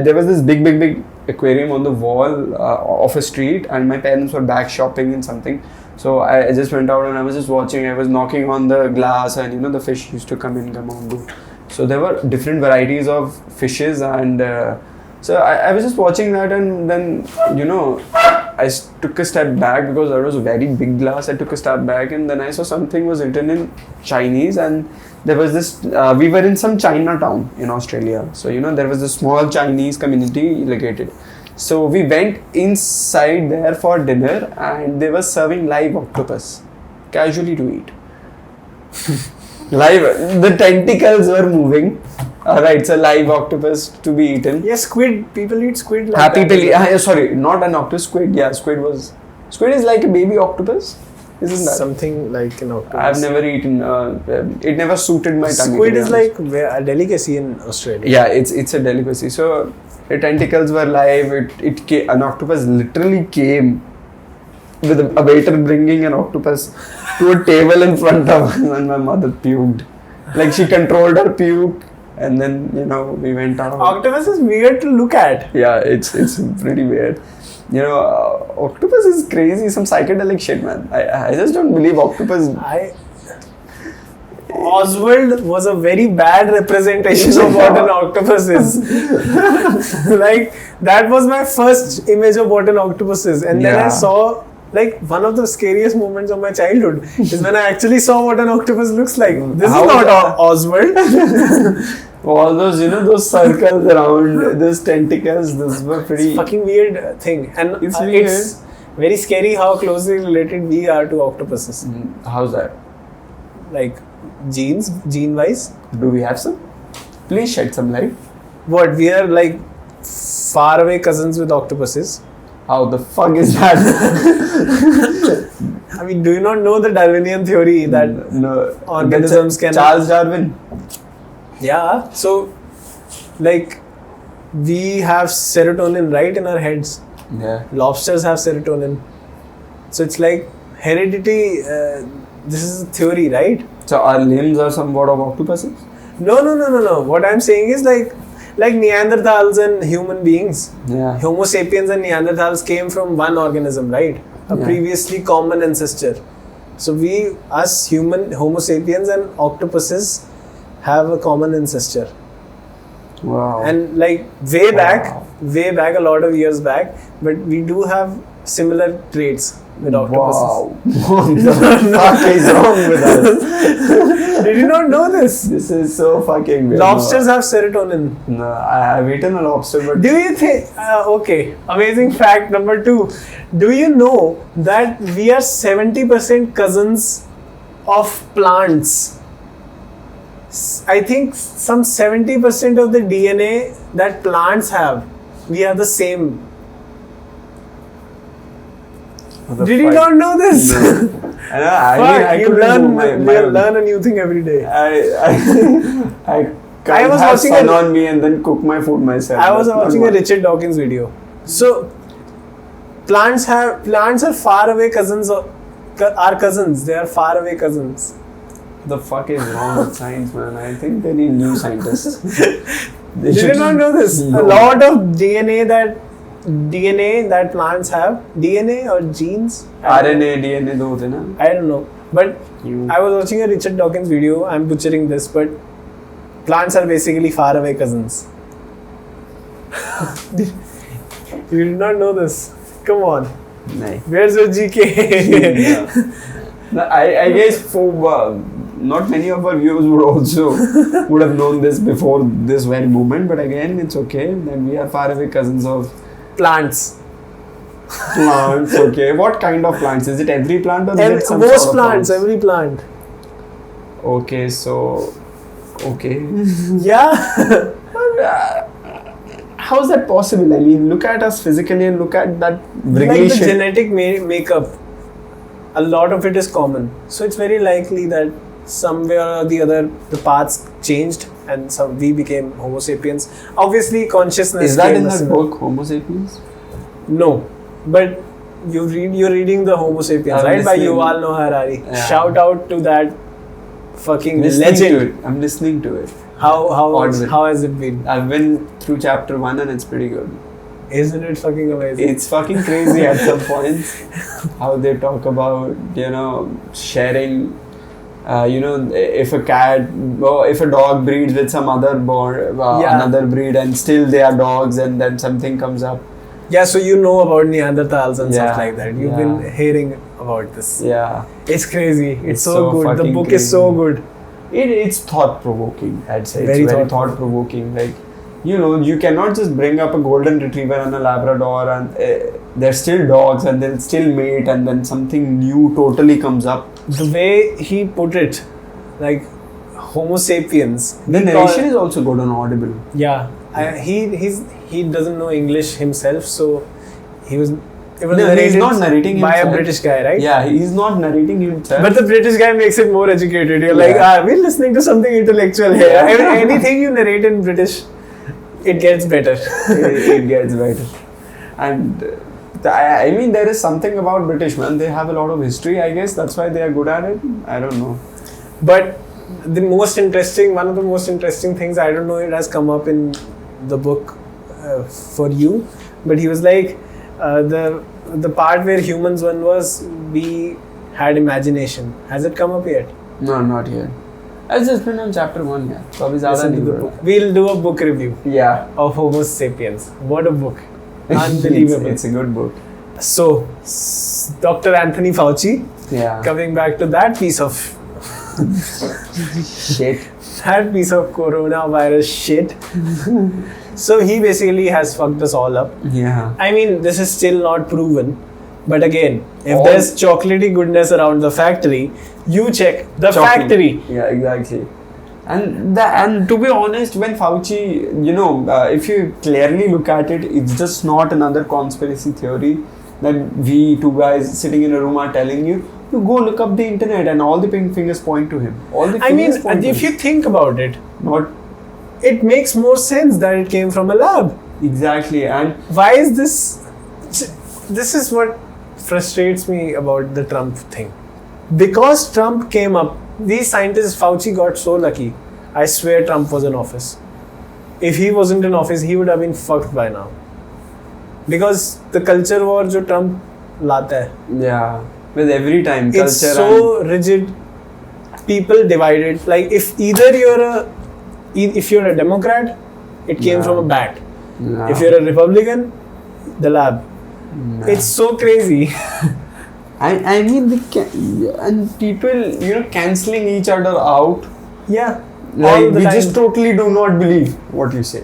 there was this big aquarium on the wall of a street, and my parents were back shopping in something. So I just went out and I was just watching. I was knocking on the glass, and the fish used to come in, come out, go. So there were different varieties of fishes, and so I was just watching that, and then I took a step back because there was a very big glass. I took a step back, and then I saw something was written in Chinese, and there was this. We were in some Chinatown in Australia, so there was a small Chinese community located. So we went inside there for dinner, and they were serving live octopus, casually to eat. Live, the tentacles were moving. Alright, so live octopus to be eaten. Yeah, squid. People eat squid like Happy that. sorry, not an octopus, squid. Yeah, squid is like a baby octopus, isn't that? Something like an octopus. I've never eaten. It never suited my tummy. Squid is like a delicacy in Australia. Yeah, it's a delicacy. So the tentacles were live. An octopus literally came with a waiter bringing an octopus to a table in front of us, and my mother puked. Like, she controlled her puke, and then we went out. Octopus is weird to look at. Yeah, it's pretty weird. Octopus is crazy, some psychedelic shit, man. I just don't believe octopus. Oswald was a very bad representation of what an octopus is. Like, that was my first image of what an octopus is, and then I saw. Like, one of the scariest moments of my childhood is when I actually saw what an octopus looks like. This is not Oswald. All those, those circles around, those tentacles, those were pretty... It's fucking weird thing. And it's very scary how closely related we are to octopuses. How's that? Like, gene-wise. Do we have some? Please shed some light. What, we are like far away cousins with octopuses. How the fuck is that? I mean, do you not know the Darwinian theory that organisms can... Charles Darwin. Yeah, so like we have serotonin right in our heads. Yeah. Lobsters have serotonin. So it's like heredity, this is a theory, right? So our limbs are somewhat of octopuses? No. What I'm saying is like Neanderthals and human beings. Yeah. Homo sapiens and Neanderthals came from one organism, right? A previously common ancestor. So Homo sapiens and octopuses have a common ancestor. Wow. And like way back, a lot of years back, but we do have similar traits with octopuses. Wow. What the fuck is wrong with us? Did you not know this? This is so fucking weird. Lobsters have serotonin. No, I have eaten a lobster, but... Do you think... okay, amazing fact number 2. Do you know that we are 70% cousins of plants? I think some 70% of the DNA that plants have, we are the same. Did you not know this? No. I learn a new thing every day. I can't have sun on me and then cook my food myself. I was watching a Richard Dawkins video. So plants are far away cousins of our cousins. They are far away cousins. The fuck is wrong with science, man? I think they need new scientists. Did you not know this? No. A lot of DNA that plants have, DNA or genes? RNA, DNA, those, na? I don't know. But I was watching a Richard Dawkins video. I'm butchering this, but plants are basically far away cousins. You did not know this. Come on. No. Where's your GK? I guess for not many of our viewers would have known this before this very moment, but again, it's okay that we are far away cousins of plants. Plants, okay. What kind of plants? Is it every plant or is it some most sort of plants, every plant. Okay, so okay. Yeah. How is that possible? I mean, look at us physically and look at that like the genetic makeup. A lot of it is common. So it's very likely that somewhere or the other the paths changed and we became Homo sapiens. Obviously, consciousness. Is that in that book, Homo sapiens? No. But you're reading the Homo Sapiens, right? By Yuval Noah Harari. Yeah. Shout out to that fucking Listening legend. to it. I'm listening to it. How has it been? I've been through chapter 1 and it's pretty good. Isn't it fucking amazing? It's fucking crazy at some points how they talk about, sharing, if a cat or if a dog breeds with some other another breed and still they are dogs and then something comes up. Yeah, so you know about Neanderthals and stuff like that. You've been hearing about this. Yeah. It's crazy. It's so good. The book is so good. It's thought-provoking, I'd say. Very it's very thought-provoking. Like, you cannot just bring up a golden retriever and a Labrador and they're still dogs and they'll still mate and then something new totally comes up. The way he put it, like Homo sapiens. The narration is also good on Audible. Yeah. He doesn't know English himself, so he's not narrating by himself. A British guy, right? Yeah, he's not narrating himself. But the British guy makes it more educated. You're like, we're listening to something intellectual here. Anything you narrate in British, it gets better. It gets better. And I mean, there is something about British, man. They have a lot of history, I guess. That's why they are good at it. I don't know. But one of the most interesting things, I don't know, it has come up in the book for you, but he was like, the part where humans won was we had imagination. Has it come up yet? No, not yet. I've just been on chapter 1 yet. So we'll do a book review. Yeah. Of Homo Sapiens. What a book. Unbelievable. It's a good book. So, Dr. Anthony Fauci. Yeah. Coming back to that piece of shit. That piece of coronavirus shit. So he basically has fucked us all up. Yeah. I mean, this is still not proven. But again, if there's chocolatey goodness around the factory, you check the factory. Yeah, exactly. And to be honest, when Fauci, if you clearly look at it, it's just not another conspiracy theory that we two guys sitting in a room are telling you. You go look up the internet and all the fingers point to him. If you think about it, it makes more sense that it came from a lab. Exactly. And why is this? This is what frustrates me about the Trump thing. Because Trump came up, these scientists, Fauci got so lucky. I swear Trump was in office. If he wasn't in office, he would have been fucked by now. Because the culture war that Trump lata hai. Yeah. With every time culture. It's so rigid. People divided. Like if you're a Democrat, it came from a bat. No. If you're a Republican, the lab. No. It's so crazy. I mean, and people, cancelling each other out. Yeah. Like, we just totally do not believe what you say.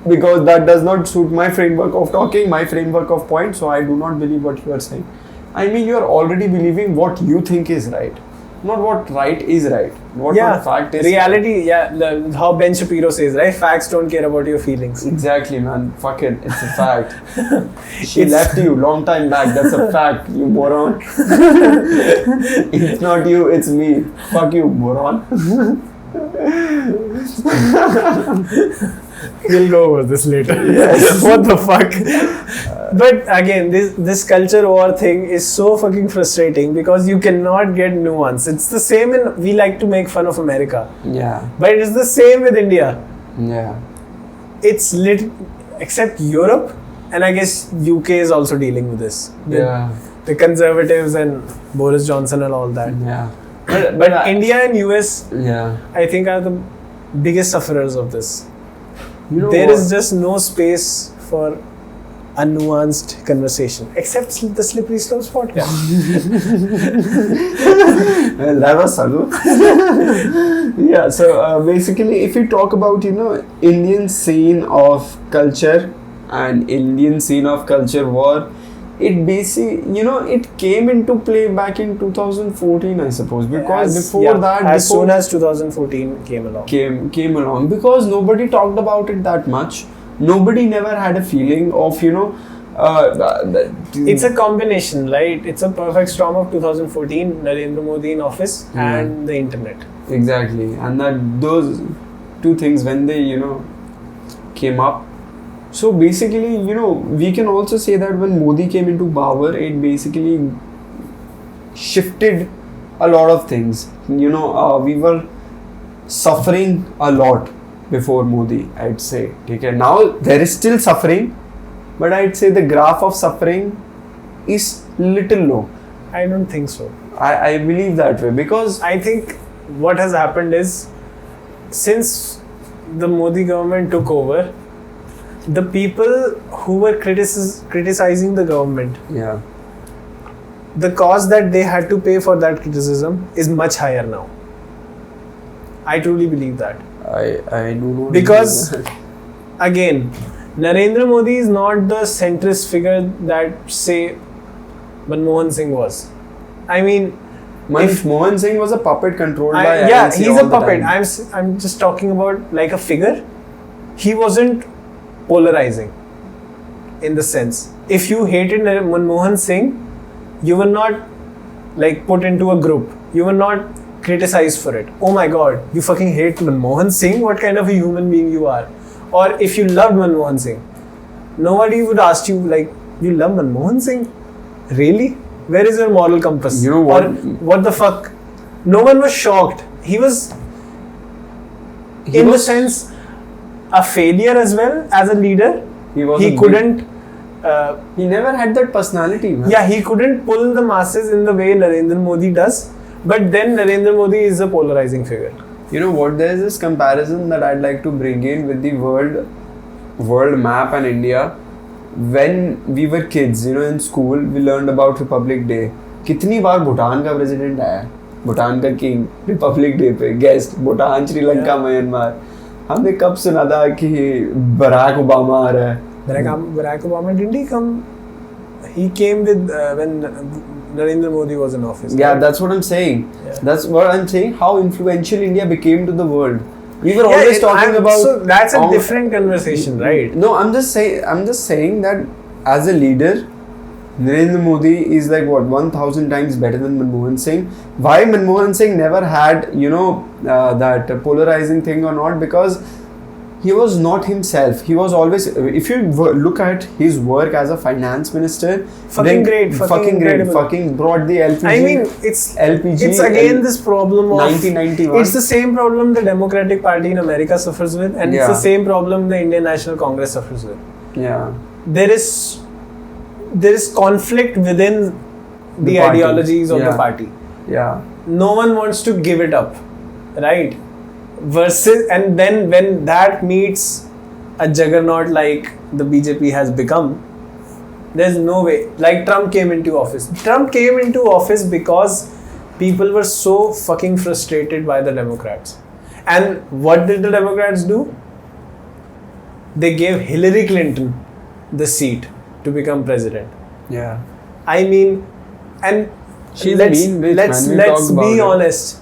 Because that does not suit my framework of talking, my framework of points, so I do not believe what you are saying. I mean, you are already believing what you think is right. Not what right is right. What fact is reality, right. How Ben Shapiro says, right? Facts don't care about your feelings. Exactly, man. Fuck it. It's a fact. She left you long time back. That's a fact, you moron. It's not you, it's me. Fuck you, moron. We'll go over this later. Yes. What the fuck? But again, this culture war thing is so fucking frustrating because you cannot get nuance. It's the same we like to make fun of America. Yeah. But it's the same with India. Yeah. It's except Europe, and I guess UK is also dealing with this. The conservatives and Boris Johnson and all that. Yeah. But India and US, I think are the biggest sufferers of this. There is just no space for a nuanced conversation, except the Slippery Slopes podcast. Well, that was subtle. Yeah, so basically, if we talk about, Indian scene of culture and Indian scene of culture war, it basically, it came into play back in 2014, I suppose, because as soon as 2014 came along. Came along, because nobody talked about it that much. Nobody never had a feeling of, it's a combination, right? It's a perfect storm of 2014, Narendra Modi in office, and the internet. Exactly. And that those two things, when they, came up, So basically, we can also say that when Modi came into power, it basically shifted a lot of things. We were suffering a lot before Modi, I'd say. Okay? Now there is still suffering, but I'd say the graph of suffering is little low. I don't think so. I believe that way because I think what has happened is, since the Modi government took over, the people who were criticizing the government, yeah, the cost that they had to pay for that criticism is much higher now. I truly believe that. I do not because again, Narendra Modi is not the centrist figure that, say, Manmohan Singh was. I mean, Manmohan Singh was a puppet controlled by yeah, ANC he's all a the puppet. time. I'm just talking about like a figure. He wasn't polarizing in the sense. If you hated Manmohan Singh, you were not like put into a group. You were not criticized for it. Oh my God, you fucking hate Manmohan Singh? What kind of a human being you are? Or if you loved Manmohan Singh, nobody would ask you like, you love Manmohan Singh? Really? Where is your moral compass? You know what? Or what the fuck? No one was shocked. He was in the sense a failure as well as a leader. He couldn't. He never had that personality, man. Yeah, he couldn't pull the masses in the way Narendra Modi does. But then Narendra Modi is a polarizing figure. You know what? There is this comparison that I'd like to bring in with the world map and India. When we were kids, in school, we learned about Republic Day. कितनी बार भूटान का president आया, भूटान का king Republic day पे guest, Bhutan, Sri Lanka, Myanmar. हमने कब सुना था कि बराक ओबामा आ रहा है? Barack Obama didn't he come? He came with when Narendra Modi was in office. Yeah, that's what I'm saying. Yeah. That's what I'm saying. How influential India became to the world. We were always talking about. So that's a different conversation, right? No, I'm just saying that as a leader, Narendra Modi is like 1,000 times better than Manmohan Singh. Why Manmohan Singh never had that polarizing thing or not? Because he was not himself. He was always. If you look at his work as a finance minister, fucking great, fucking brought the LPG. I mean, it's again this problem of 1991. It's the same problem the Democratic Party in America suffers with, and it's the same problem the Indian National Congress suffers with. Yeah, there is conflict within the ideologies of the party. Yeah, no one wants to give it up, right? Versus, and then when that meets a juggernaut like the BJP has become, there's no way. Like Trump came into office. Trump came into office because people were so fucking frustrated by the Democrats. And what did the Democrats do? They gave Hillary Clinton the seat to become president. Yeah. I mean, and she's let's be honest.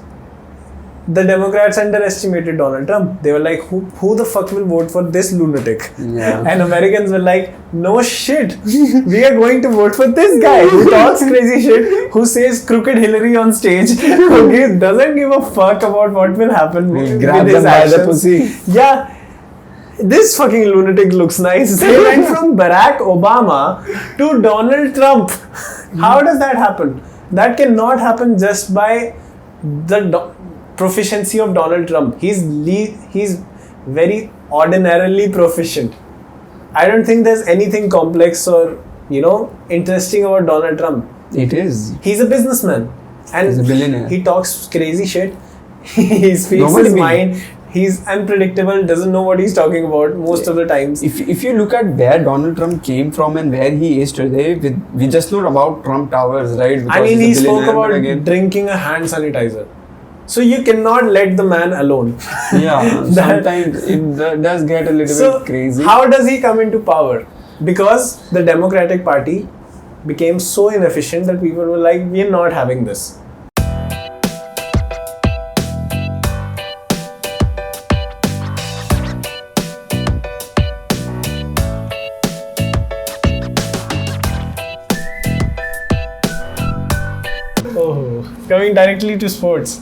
The Democrats underestimated Donald Trump. They were like, who the fuck will vote for this lunatic? Yeah. And Americans were like, no shit. We are going to vote for this guy who talks crazy shit, who says crooked Hillary on stage, who doesn't give a fuck about what will happen with his actions. By the pussy. Yeah. This fucking lunatic looks nice. They went from Barack Obama to Donald Trump. How does that happen? That cannot happen just by the proficiency of Donald Trump. He's very ordinarily proficient. I don't think there's anything complex or interesting about Donald Trump. It is. He's a businessman and he's a billionaire. He talks crazy shit. He speaks his mind. He's unpredictable, doesn't know what he's talking about most of the times. If you look at where Donald Trump came from and where he is today, we just know about Trump Towers, right? Because I mean, he spoke about drinking a hand sanitizer. So you cannot let the man alone. Yeah, sometimes it does get a little bit crazy. How does he come into power? Because the Democratic Party became so inefficient that people were like, we are not having this. Coming directly to sports.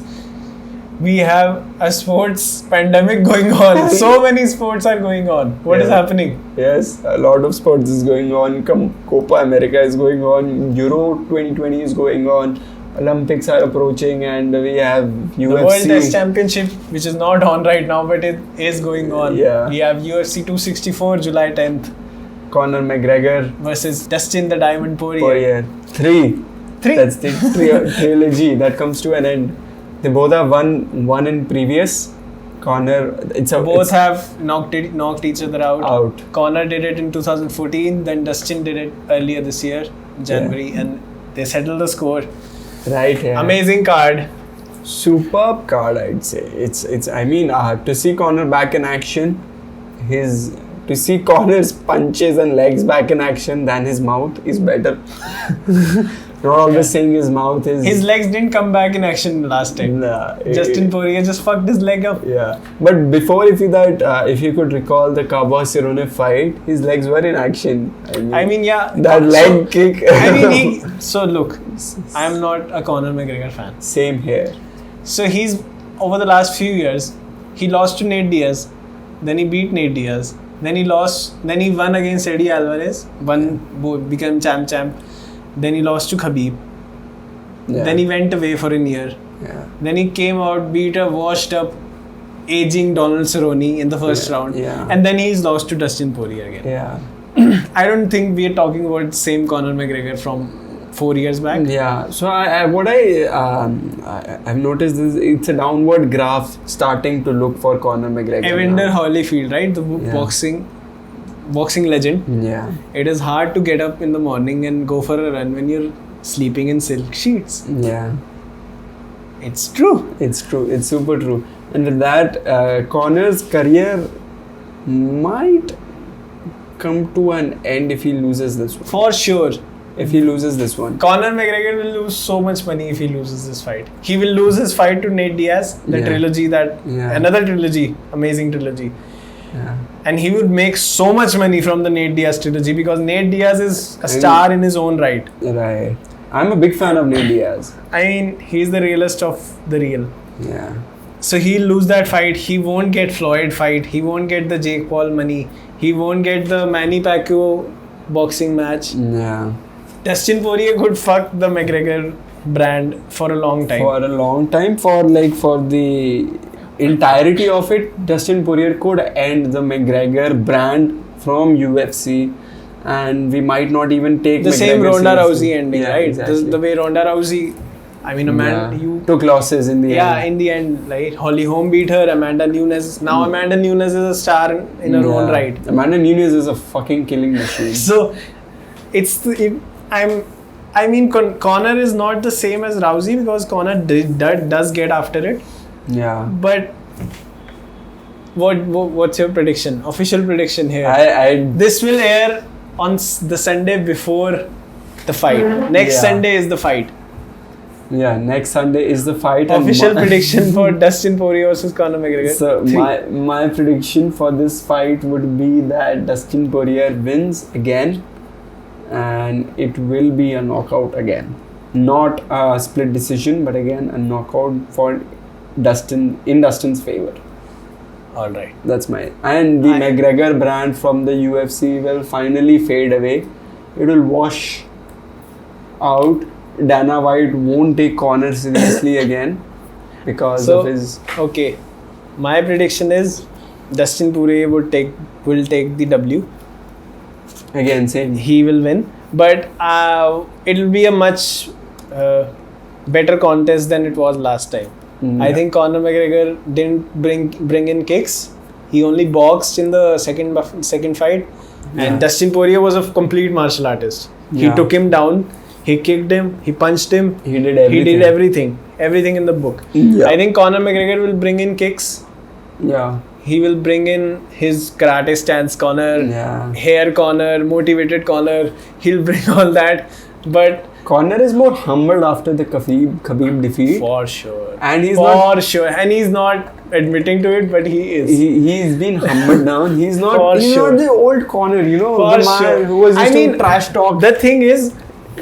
We have a sports pandemic going on. So many sports are going on. What is happening? Yes, a lot of sports is going on. Copa America is going on. Euro 2020 is going on. Olympics are approaching, and we have UFC. The World Test Championship, which is not on right now, but it is going on. Yeah. We have UFC 264, July 10th. Conor McGregor versus Dustin the Diamond Poirier. Three. That's the trilogy that comes to an end. They both have won in previous. Conor, have knocked each other out. Conor did it in 2014, then Dustin did it earlier this year, January, and they settled the score. Right. Yeah. Amazing card. Superb card, I'd say. It's. I mean, to see Conor back in action, to see Conor's punches and legs back in action than his mouth is better. Not always saying his mouth is... His legs didn't come back in action last time. Nah, Justin Poirier just fucked his leg up. Yeah. But before, if you could recall the Cowboy Cerrone fight, his legs were in action. I mean, yeah. That leg kick... So look, I'm not a Conor McGregor fan. Same here. So he's, over the last few years, he lost to Nate Diaz. Then he beat Nate Diaz. Then he won against Eddie Alvarez. Became champ. Then he lost to Khabib. Yeah. Then he went away for a year. Yeah. Then he came out, beat a washed up, aging Donald Cerrone in the first round. Yeah. And then he's lost to Dustin Poirier again. Yeah. I don't think we are talking about same Conor McGregor from 4 years back. Yeah. So I've noticed is it's a downward graph starting to look for Conor McGregor. Evander Holyfield, right? The boxing legend. Yeah. It is hard to get up in the morning and go for a run when you're sleeping in silk sheets. Yeah. It's true. It's true. It's super true. And with that, Conor's career might come to an end if he loses this one. For sure. If he loses this one. Conor McGregor will lose so much money if he loses this fight. He will lose his fight to Nate Diaz, trilogy another trilogy, amazing trilogy. Yeah. And he would make so much money from the Nate Diaz trilogy because Nate Diaz is a star in his own right. Right. I'm a big fan of Nate Diaz. I mean, he's the realest of the real. Yeah. So he'll lose that fight. He won't get Floyd fight. He won't get the Jake Paul money. He won't get the Manny Pacquiao boxing match. Yeah. Dustin Poirier could fuck the McGregor brand for a long time. For a long time, for the entirety of it, Dustin Poirier could end the McGregor brand from UFC, and we might not even take the McGregor same Ronda seriously. Rousey ending, right? Exactly. The way Ronda Rousey, I mean, you took losses in the end. Yeah, in the end, right? Holly Holm beat her. Amanda Nunes. Now Amanda Nunes is a star in her own right. Amanda Nunes is a fucking killing machine. So, Conor is not the same as Rousey because Conor does get after it. Yeah. But what's your prediction? Official prediction here. This will air on the Sunday before the fight. Next Sunday is the fight. Yeah, next Sunday is the fight. Official prediction for Dustin Poirier versus Conor McGregor. So my prediction for this fight would be that Dustin Poirier wins again, and it will be a knockout again. Not a split decision, but again a knockout for Dustin in Dustin's favor. All right. That's and the McGregor brand from the UFC will finally fade away. It will wash out. Dana White won't take Conor seriously again because of his... Okay. My prediction is Dustin Poirier will take the W. Again, same. He will win. But it will be a much better contest than it was last time. I think Conor McGregor didn't bring in kicks. He only boxed in the second fight. And Dustin Poirier was a complete martial artist. He took him down. He kicked him. He punched him. He did everything. He did everything. Everything in the book. Yeah. I think Conor McGregor will bring in kicks. Yeah. He will bring in his karate stance Conor, hair Conor, motivated Conor. He'll bring all that. But Conor is more humbled after the Khabib defeat. For sure. And he's And he's not admitting to it, but he is. He's been humbled down. He's not not the old Conor, For man who was just doing trash talk. The thing is,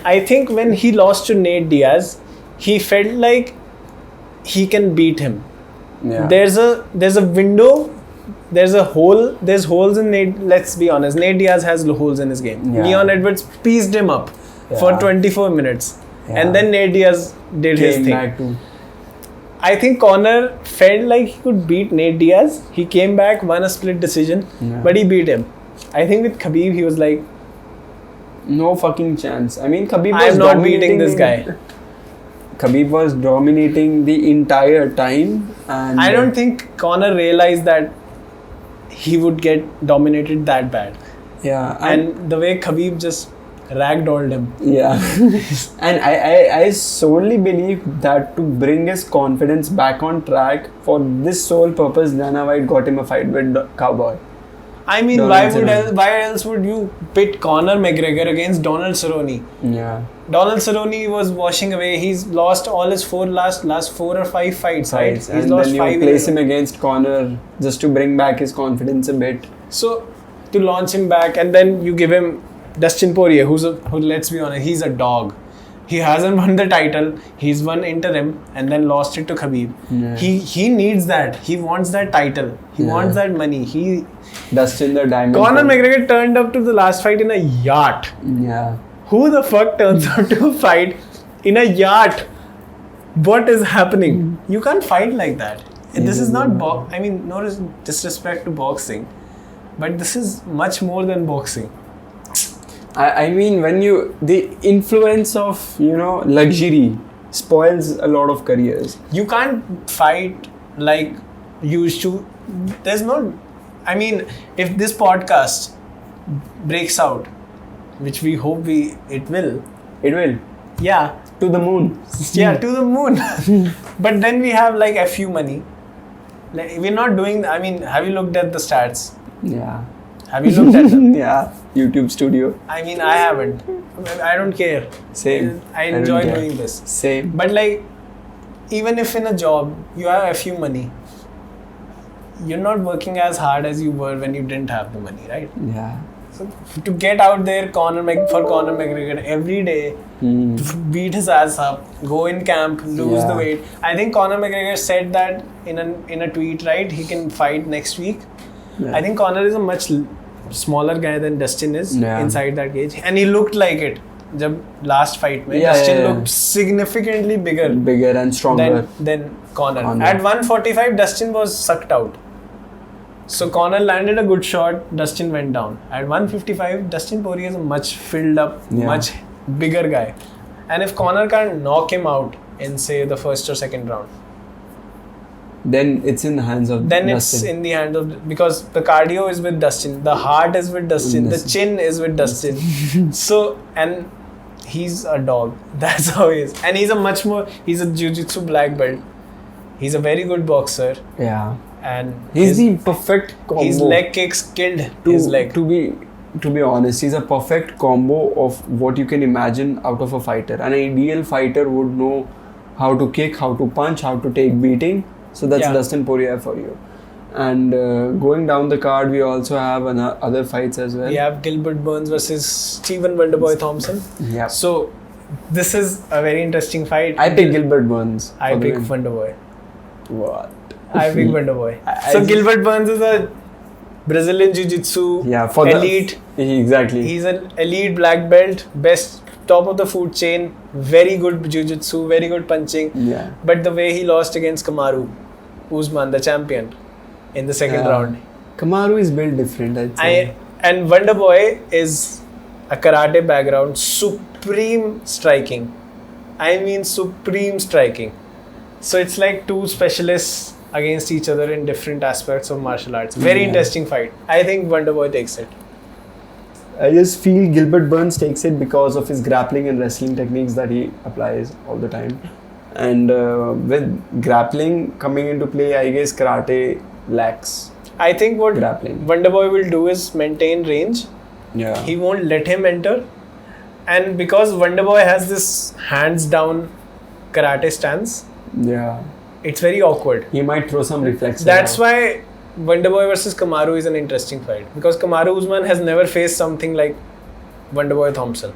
I think when he lost to Nate Diaz, he felt like he can beat him. Yeah. There's a window. There's holes in Nate. Let's be honest. Nate Diaz has holes in his game. Yeah. Leon Edwards pieced him up for 24 minutes. Yeah. And then Nate Diaz did his Came thing. back to I think Conor felt like he could beat Nate Diaz. He came back, won a split decision, but he beat him. I think with Khabib, he was like, no fucking chance. I mean, Khabib was I'm not dominating beating this guy. Khabib was dominating the entire time, and I don't think Conor realized that he would get dominated that bad. Yeah, And the way Khabib just ragdolled him. yeah, and I solely believe that to bring his confidence back on track, for this sole purpose, Dana White got him a fight with Cowboy. I mean, Donald why else would you pit Conor McGregor against Donald Cerrone? Yeah. Donald Cerrone was washing away. He's lost all his last 4 or 5 fights, right? He's And lost then you 5 place in a him row. against Conor just to bring back his confidence a bit. So to launch him back, and then you give him Dustin Poirier, who let's be honest, he's a dog. He hasn't won the title. He's won interim and then lost it to Khabib. Yeah. He needs that. He wants that title. He wants that money. Dustin the Diamond. Conor McGregor turned up to the last fight in a yacht. Yeah. Who the fuck turns up to a fight in a yacht? What is happening? You can't fight like that. This is not I mean, no disrespect to boxing, but this is much more than boxing. I mean, the influence of, luxury spoils a lot of careers. You can't fight like you used to. There's no, I mean, if this podcast breaks out, which we hope it will. It will. Yeah. To the moon. Yeah, to the moon. But then we have like FU money. Like, we're not doing, I mean, have you looked at the stats? Yeah. Have you looked at them? Yeah. YouTube studio. I mean, I haven't. I don't care. Same. I don't enjoy care. doing this. Same. But like, even if in a job you have FU money, you're not working as hard as you were when you didn't have the money, right? Yeah. So to get out there for Conor McGregor every day, to beat his ass up, go in camp, lose the weight. I think Conor McGregor said that in a tweet, right? He can fight next week. Yeah. I think Conor is a much smaller guy than Dustin is inside that cage, and he looked like it. Jab last fight, Dustin looked significantly bigger and stronger than Conor. At 145, Dustin was sucked out. So Conor landed a good shot, Dustin went down. At 155, Dustin Poirier is a much filled up, much bigger guy. And if Conor can't knock him out in, say, the first or second round, then it's in the hands of then Dustin. it's in the hand of, because the cardio is with Dustin, the heart is with Dustin, the chin is with Dustin. So, and he's a dog. That's how he is. And he's a jiu-jitsu black belt. He's a very good boxer. Yeah. And he's the perfect combo. His leg kicks killed his leg. To be honest, he's a perfect combo of what you can imagine out of a fighter. An ideal fighter would know how to kick, how to punch, how to take beating. So that's Dustin Poirier for you. And going down the card, we also have other fights as well. We have Gilbert Burns versus Stephen Wonderboy Thompson. Yeah. So this is a very interesting fight. I pick Gilbert Burns. I pick Wonderboy. What? I pick Wonderboy. So Gilbert Burns is a Brazilian Jiu-Jitsu elite. Exactly. He's an elite black belt, best top of the food chain, very good Jiu-Jitsu, very good punching. Yeah. But the way he lost against Kamaru Usman, the champion, in the second round. Kamaru is built different, I'd say. And Wonderboy is a karate background, supreme striking. I mean supreme striking. So it's like two specialists against each other in different aspects of martial arts. Very interesting fight. I think Wonderboy takes it. I just feel Gilbert Burns takes it because of his grappling and wrestling techniques that he applies all the time. And with grappling coming into play, I guess karate lacks. I think what grappling. Wonderboy will do is maintain range. Yeah. He won't let him enter. And because Wonderboy has this hands down karate stance, it's very awkward. He might throw some reflexes. That's why Wonderboy versus Kamaru is an interesting fight. Because Kamaru Usman has never faced something like Wonderboy Thompson.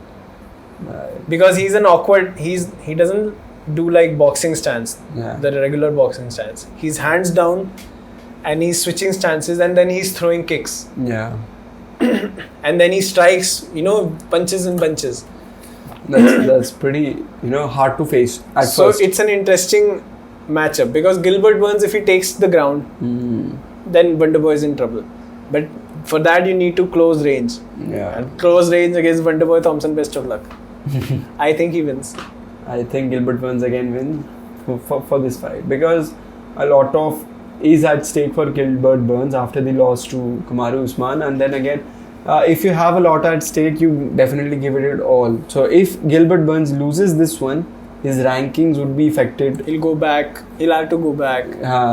Because he's an awkward, he doesn't do like boxing stance, Yeah. the regular boxing stance. He's hands down and he's switching stances and then he's throwing kicks. Yeah. And then he strikes, punches in bunches. That's pretty, hard to face at So first. it's an interesting matchup because Gilbert Burns, if he takes the ground, then Wonder Boy is in trouble. But for that you need to close range. Yeah. And close range against Wonder Boy Thompson, best of luck. I think he wins. I think Gilbert Burns again win for this fight because a lot of is at stake for Gilbert Burns after the loss to Kamaru Usman, and then again, if you have a lot at stake, you definitely give it all. So if Gilbert Burns loses this one, his rankings would be affected. He'll have to go back,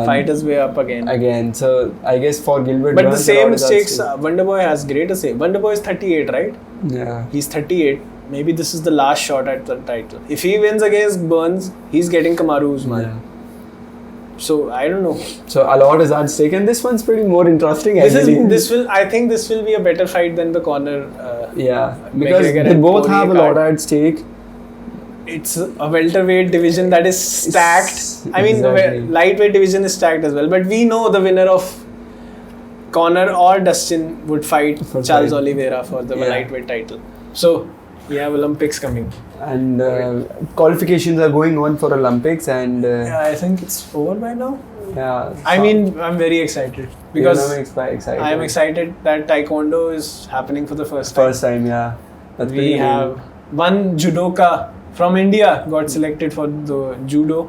fight his way up again. So I guess for Gilbert But Burns, the a lot same is at stakes, stake. Wonder Boy has greater say. Wonder Boy is 38, right? Yeah. He's 38. Maybe this is the last shot at the title. If he wins against Burns, he's getting Kamaru Usman. Yeah. So I don't know. So a lot is at stake, and this one's pretty more interesting. I think this will be a better fight than the Conor. Yeah, because McGregor they and both Poirier have a lot at stake. It's a welterweight division that is stacked. I mean, Exactly. the lightweight division is stacked as well. But we know the winner of Conor or Dustin would fight For Charles fight. Oliveira for the Yeah. lightweight title. So we have Olympics coming. And qualifications are going on for Olympics, and Yeah, I think it's over by now. yeah. I mean, I'm very excited because excited. I am excited that Taekwondo is happening for the first time. First time, yeah. That's We pretty have one judoka from India got selected for the judo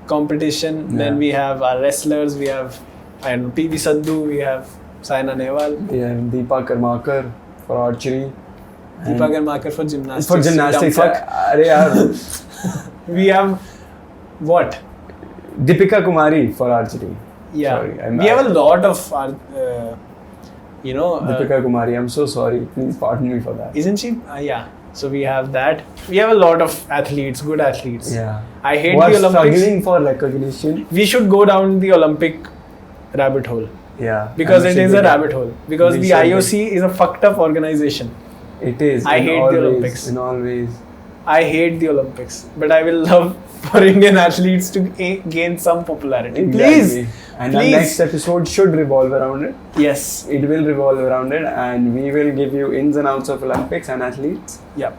competition. Yeah. Then we have our wrestlers. We have PV Sadhu. We have Saina Nehwal. We have Deepa Karmakar for archery. Deepa Karmakar for gymnastics. For gymnastics, Dumb fuck. अरे यार. We have what? Deepika Kumari for archery. Yeah. Sorry, we have a lot of Deepika Kumari, I'm so sorry. Please pardon me for that. isn't she? Yeah. So we have that. We have a lot of athletes, good athletes. Yeah. I hate Who are the Olympics. struggling for recognition. We should go down the Olympic rabbit hole Yeah. because and it we is should a be- rabbit hole. Because we the should be. IOC is a fucked up organization. It is. I in hate all the ways, Olympics. In all ways. I hate the Olympics, but I will love for Indian athletes to gain some popularity. Please, Exactly. And please. our next episode should revolve around it. Yes. It will revolve around it, and we will give you ins and outs of Olympics and athletes. Yeah.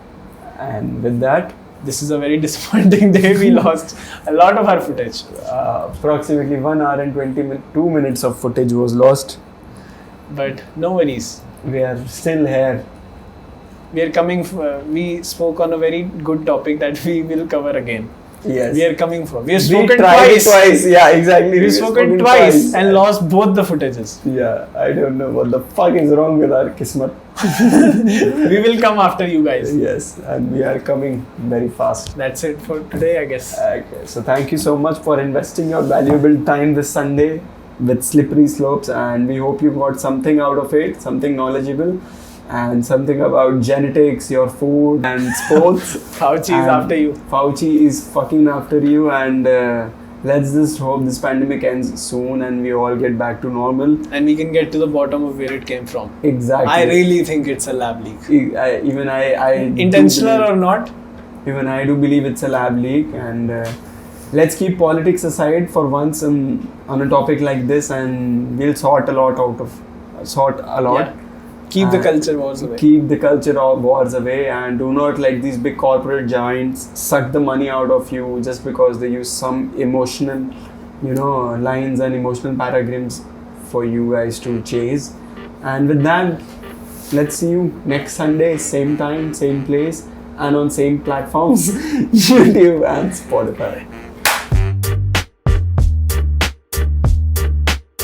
And with that, This is a very disappointing day. We lost a lot of our footage. approximately 1 hour and 2 minutes of footage was lost. But no worries. We are still here. We are coming. We spoke on a very good topic that we will cover again. Yes. We are coming for. We have We spoken tried it twice. twice. Yeah, exactly. We've spoken twice and lost both the footages. Yeah, I don't know what the fuck is wrong with our kismat. We will come after you guys. Yes, and we are coming very fast. That's it for today, I guess. Okay, so thank you so much for investing your valuable time this Sunday with Slippery Slopes, and we hope you got something out of it, something knowledgeable, and something about genetics, your food, and sports. Fauci is And after you. Fauci is fucking after you, and let's just hope this pandemic ends soon and we all get back to normal. And we can get to the bottom of where it came from. Exactly. I really think it's a lab leak. Even I Intentional or not? Even I do believe it's a lab leak, and let's keep politics aside for once on a topic like this, and we'll sort a lot. Yeah. Keep the culture wars away. Keep the culture of wars away, and do not let these big corporate giants suck the money out of you just because they use some emotional, lines and emotional paragrams for you guys to chase. And with that, let's see you next Sunday, same time, same place, and on same platforms, YouTube and Spotify.